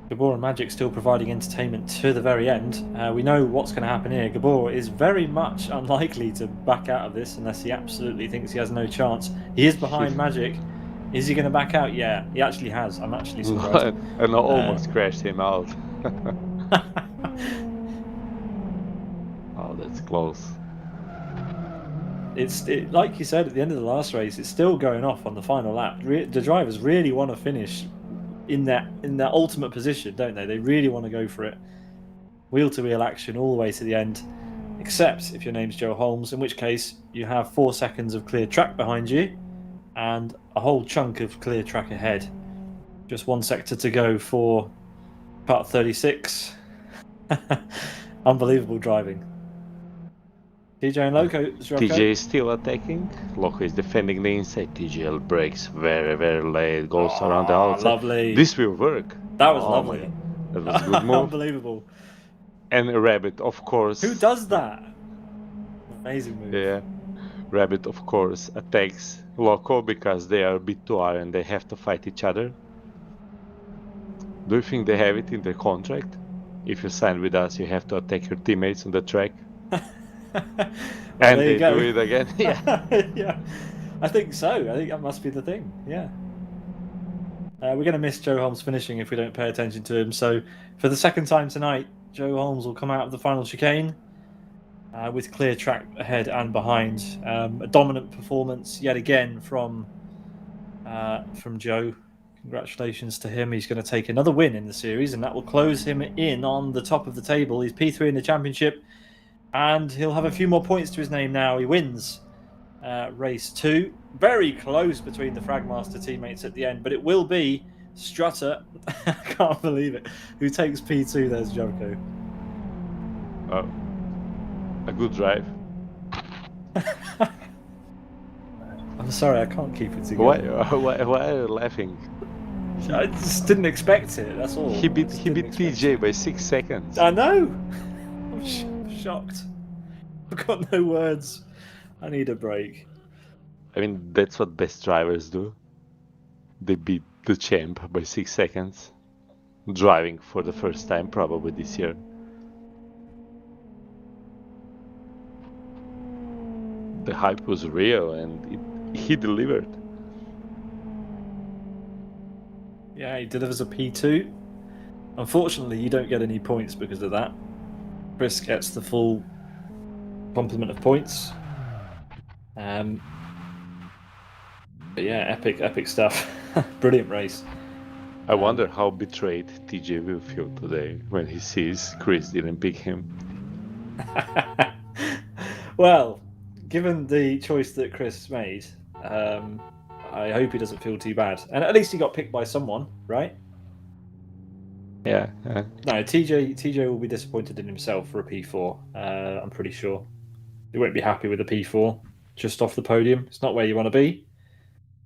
Gabor and Magic still providing entertainment to the very end. We know what's going to happen here. Gabor is very much unlikely to back out of this unless he absolutely thinks he has no chance. He is behind Magic. Is he going to back out? Yeah, he actually has. I'm actually surprised. And I almost crashed him out. Oh, that's close. It's like you said at the end of the last race, it's still going off on the final lap. The drivers really want to finish in that ultimate position, don't they? They really want to go for it. Wheel-to-wheel action all the way to the end, except if your name's Joe Holmes, in which case you have 4 seconds of clear track behind you and a whole chunk of clear track ahead. Just 1 sector to go for part 36. Unbelievable driving. TJ and Loco. TJ is still attacking. Loco is defending the inside. TJ breaks very, very late. Goes around the outside. Lovely. This will work. That was lovely. Man. That was a good move. Unbelievable. And Rabbit, of course. Who does that? Amazing move. Yeah. Rabbit, of course, attacks Loco because they are B2R and they have to fight each other. Do you think they have it in their contract? If you sign with us, you have to attack your teammates on the track. And they do it again. Yeah. Yeah, I think so. I think that must be the thing. Yeah. We're going to miss Joe Holmes finishing if we don't pay attention to him. So for the second time tonight, Joe Holmes will come out of the final chicane with clear track ahead and behind. A dominant performance yet again from Joe. Congratulations to him. He's going to take another win in the series, and that will close him in on the top of the table. He's P3 in the championship, and he'll have a few more points to his name now. He wins race 2. Very close between the Fragmaster teammates at the end, but it will be Strutter, I can't believe it, who takes P2. There's Zdravko. Oh, a good drive. I'm sorry, I can't keep it together. Why are you laughing? I just didn't expect it, that's all. He beat TJ by 6 seconds. I know! I'm shocked. I've got no words. I need a break. I mean, that's what best drivers do. They beat the champ by 6 seconds. Driving for the first time probably this year. The hype was real and he delivered. Yeah, he delivers a P2. Unfortunately, you don't get any points because of that. Chris gets the full complement of points. But yeah, epic stuff. Brilliant race. I wonder how betrayed TJ will feel today when he sees Chris didn't pick him. Well, given the choice that Chris made, I hope he doesn't feel too bad. And at least he got picked by someone, right? Yeah. No, TJ will be disappointed in himself for a P4. I'm pretty sure he won't be happy with a P4 just off the podium. It's not where you want to be.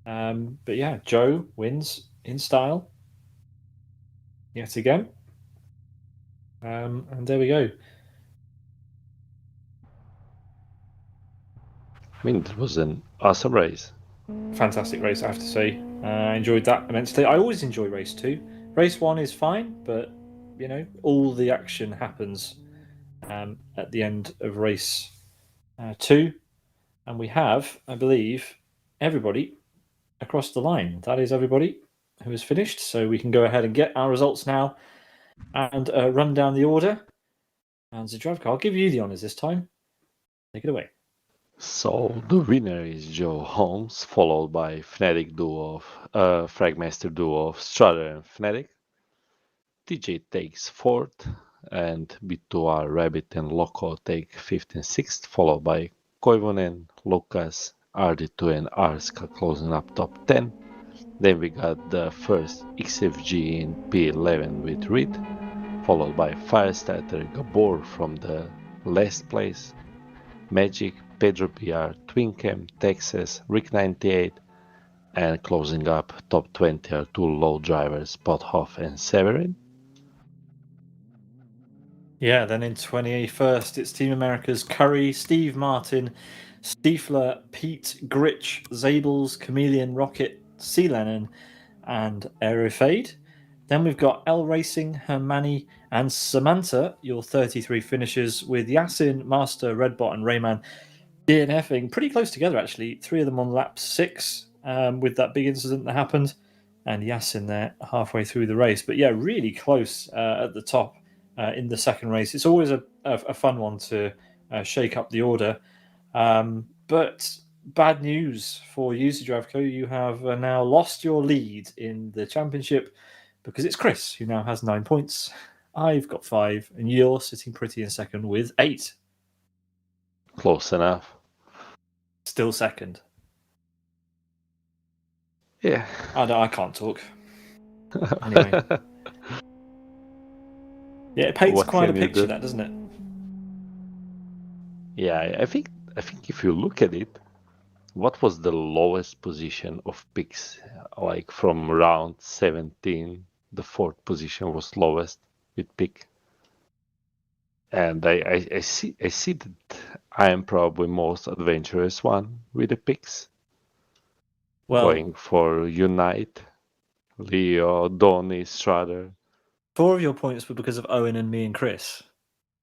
But yeah, Joe wins in style yet again. And there we go. I mean, it was an awesome race. Fantastic race, I have to say. I enjoyed that immensely. I always enjoy race 2. Race 1 is fine, but you know, all the action happens at the end of race 2, and we have, I believe, everybody across the line. That is everybody who has finished, so we can go ahead and get our results now and run down the order. And Zdravko, I'll give you the honours this time. Take it away. So the winner is Joe Holmes, followed by Fnatic duo of Fragmaster duo of Strutter and Fnatic. TJ takes 4th, and B2R, Rabbit, and Loco take 5th and 6th, followed by Koivunen, Lucas, RD2, and Arska closing up top 10. Then we got the first XFG in P11 with Reed, followed by Firestarter Gabor from the last place, Magic, Pedro PR, Twincam, Texas, Rick98, and closing up top 20 are 2 low drivers, Pothoff and Severin. Yeah, then in 21st, it's Team America's Curry, Steve Martin, Stiefler, Pete, Gritch, Zables, Chameleon, Rocket, C. Lennon, and Aerofade. Then we've got L Racing, Hermani, and Samantha, your 33 finishers, with Yasin, Master, Redbot, and Rayman DNFing pretty close together, actually. 3 of them on lap 6 with that big incident that happened, and Yasin there halfway through the race. But yeah, really close at the top in the second race. It's always a fun one to shake up the order. But bad news for you, Zdravko. You have now lost your lead in the championship because it's Chris who now has 9 points. I've got 5, and you're sitting pretty in second with 8. Close enough. Still second. Yeah. I can't talk. Anyway. Yeah, it paints quite a picture, that, doesn't it? Yeah, I think if you look at it, what was the lowest position of picks? Like from round 17, the 4th position was lowest with pick. And I see that I am probably most adventurous one with the picks. Well, going for Unite, Leo, Donny, Strutter. 4 of your points were because of Owen and me and Chris.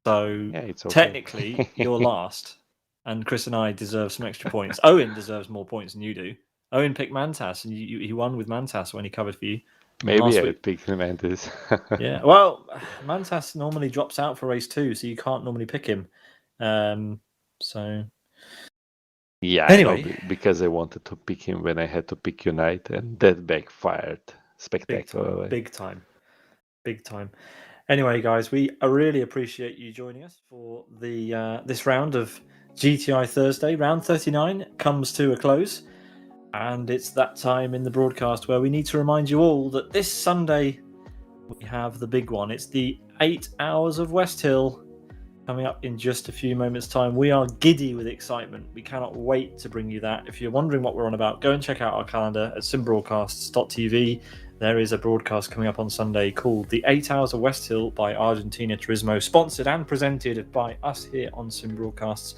So yeah, it's okay. Technically, you're last, and Chris and I deserve some extra points. Owen deserves more points than you do. Owen picked Mantas, and he won with Mantas when he covered for you. Maybe I would pick Mantas. Yeah, well, Mantas normally drops out for race 2, so you can't normally pick him. So yeah, anyway, because I wanted to pick him when I had to pick Unite, and that backfired spectacularly. Big time. Anyway, guys, we really appreciate you joining us for the this round of GTI Thursday. Round 39 comes to a close, and it's that time in the broadcast where we need to remind you all that this Sunday we have the big one. It's the 8 Hours of West Hill coming up in just a few moments' time. We are giddy with excitement. We cannot wait to bring you that. If you're wondering what we're on about, go and check out our calendar at simbroadcasts.tv. There is a broadcast coming up on Sunday called The 8 Hours of West Hill by Argentina Turismo, sponsored and presented by us here on Sim Broadcasts.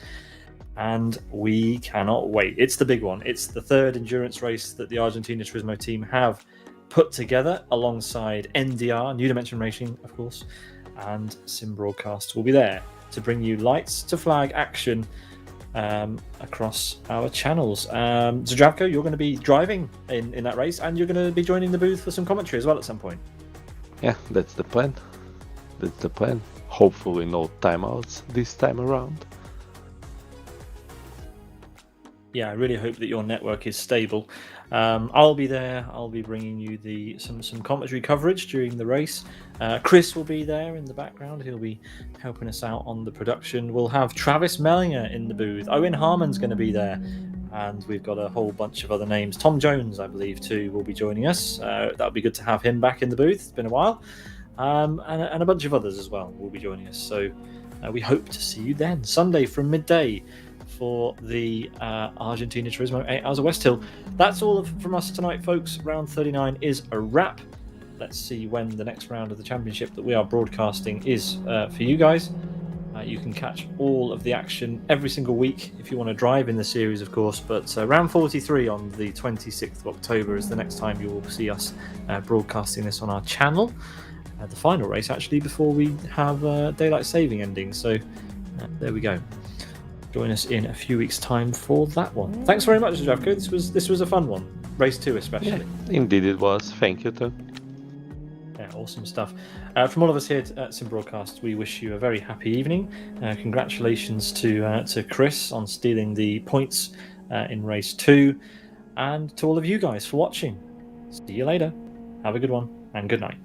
And we cannot wait. It's the big one. It's the 3rd endurance race that the Argentina Turismo team have put together alongside NDR, New Dimension Racing, of course, and Sim Broadcasts will be there to bring you lights to flag action across our channels. Zdravko, you're going to be driving in that race, and you're going to be joining the booth for some commentary as well at some point. Yeah, that's the plan. Hopefully no timeouts this time around. Yeah, I really hope that your network is stable. I'll be there. I'll be bringing you some commentary coverage during the race. Chris will be there in the background. He'll be helping us out on the production. We'll have Travis Mellinger in the booth. Owen Harmon's going to be there. And we've got a whole bunch of other names. Tom Jones, I believe, too, will be joining us. That'll be good to have him back in the booth. It's been a while. And a bunch of others as well will be joining us. So we hope to see you then, Sunday from midday, for the Argentina Turismo 8 Hours of West Hill. That's all from us tonight, folks. Round 39 is a wrap. Let's see when the next round of the championship that we are broadcasting is for you guys. You can catch all of the action every single week if you want to drive in the series, of course. But round 43 on the 26th of October is the next time you will see us broadcasting this on our channel. The final race, actually, before we have daylight saving ending. So there we go. Join us in a few weeks' time for that one. Thanks very much, Zdravko. This was a fun one. Race 2 especially. Yeah, indeed it was. Thank you, too. Yeah, awesome stuff. From all of us here at Sim Broadcast, we wish you a very happy evening. Congratulations to Chris on stealing the points in race 2, and to all of you guys for watching. See you later. Have a good one, and good night.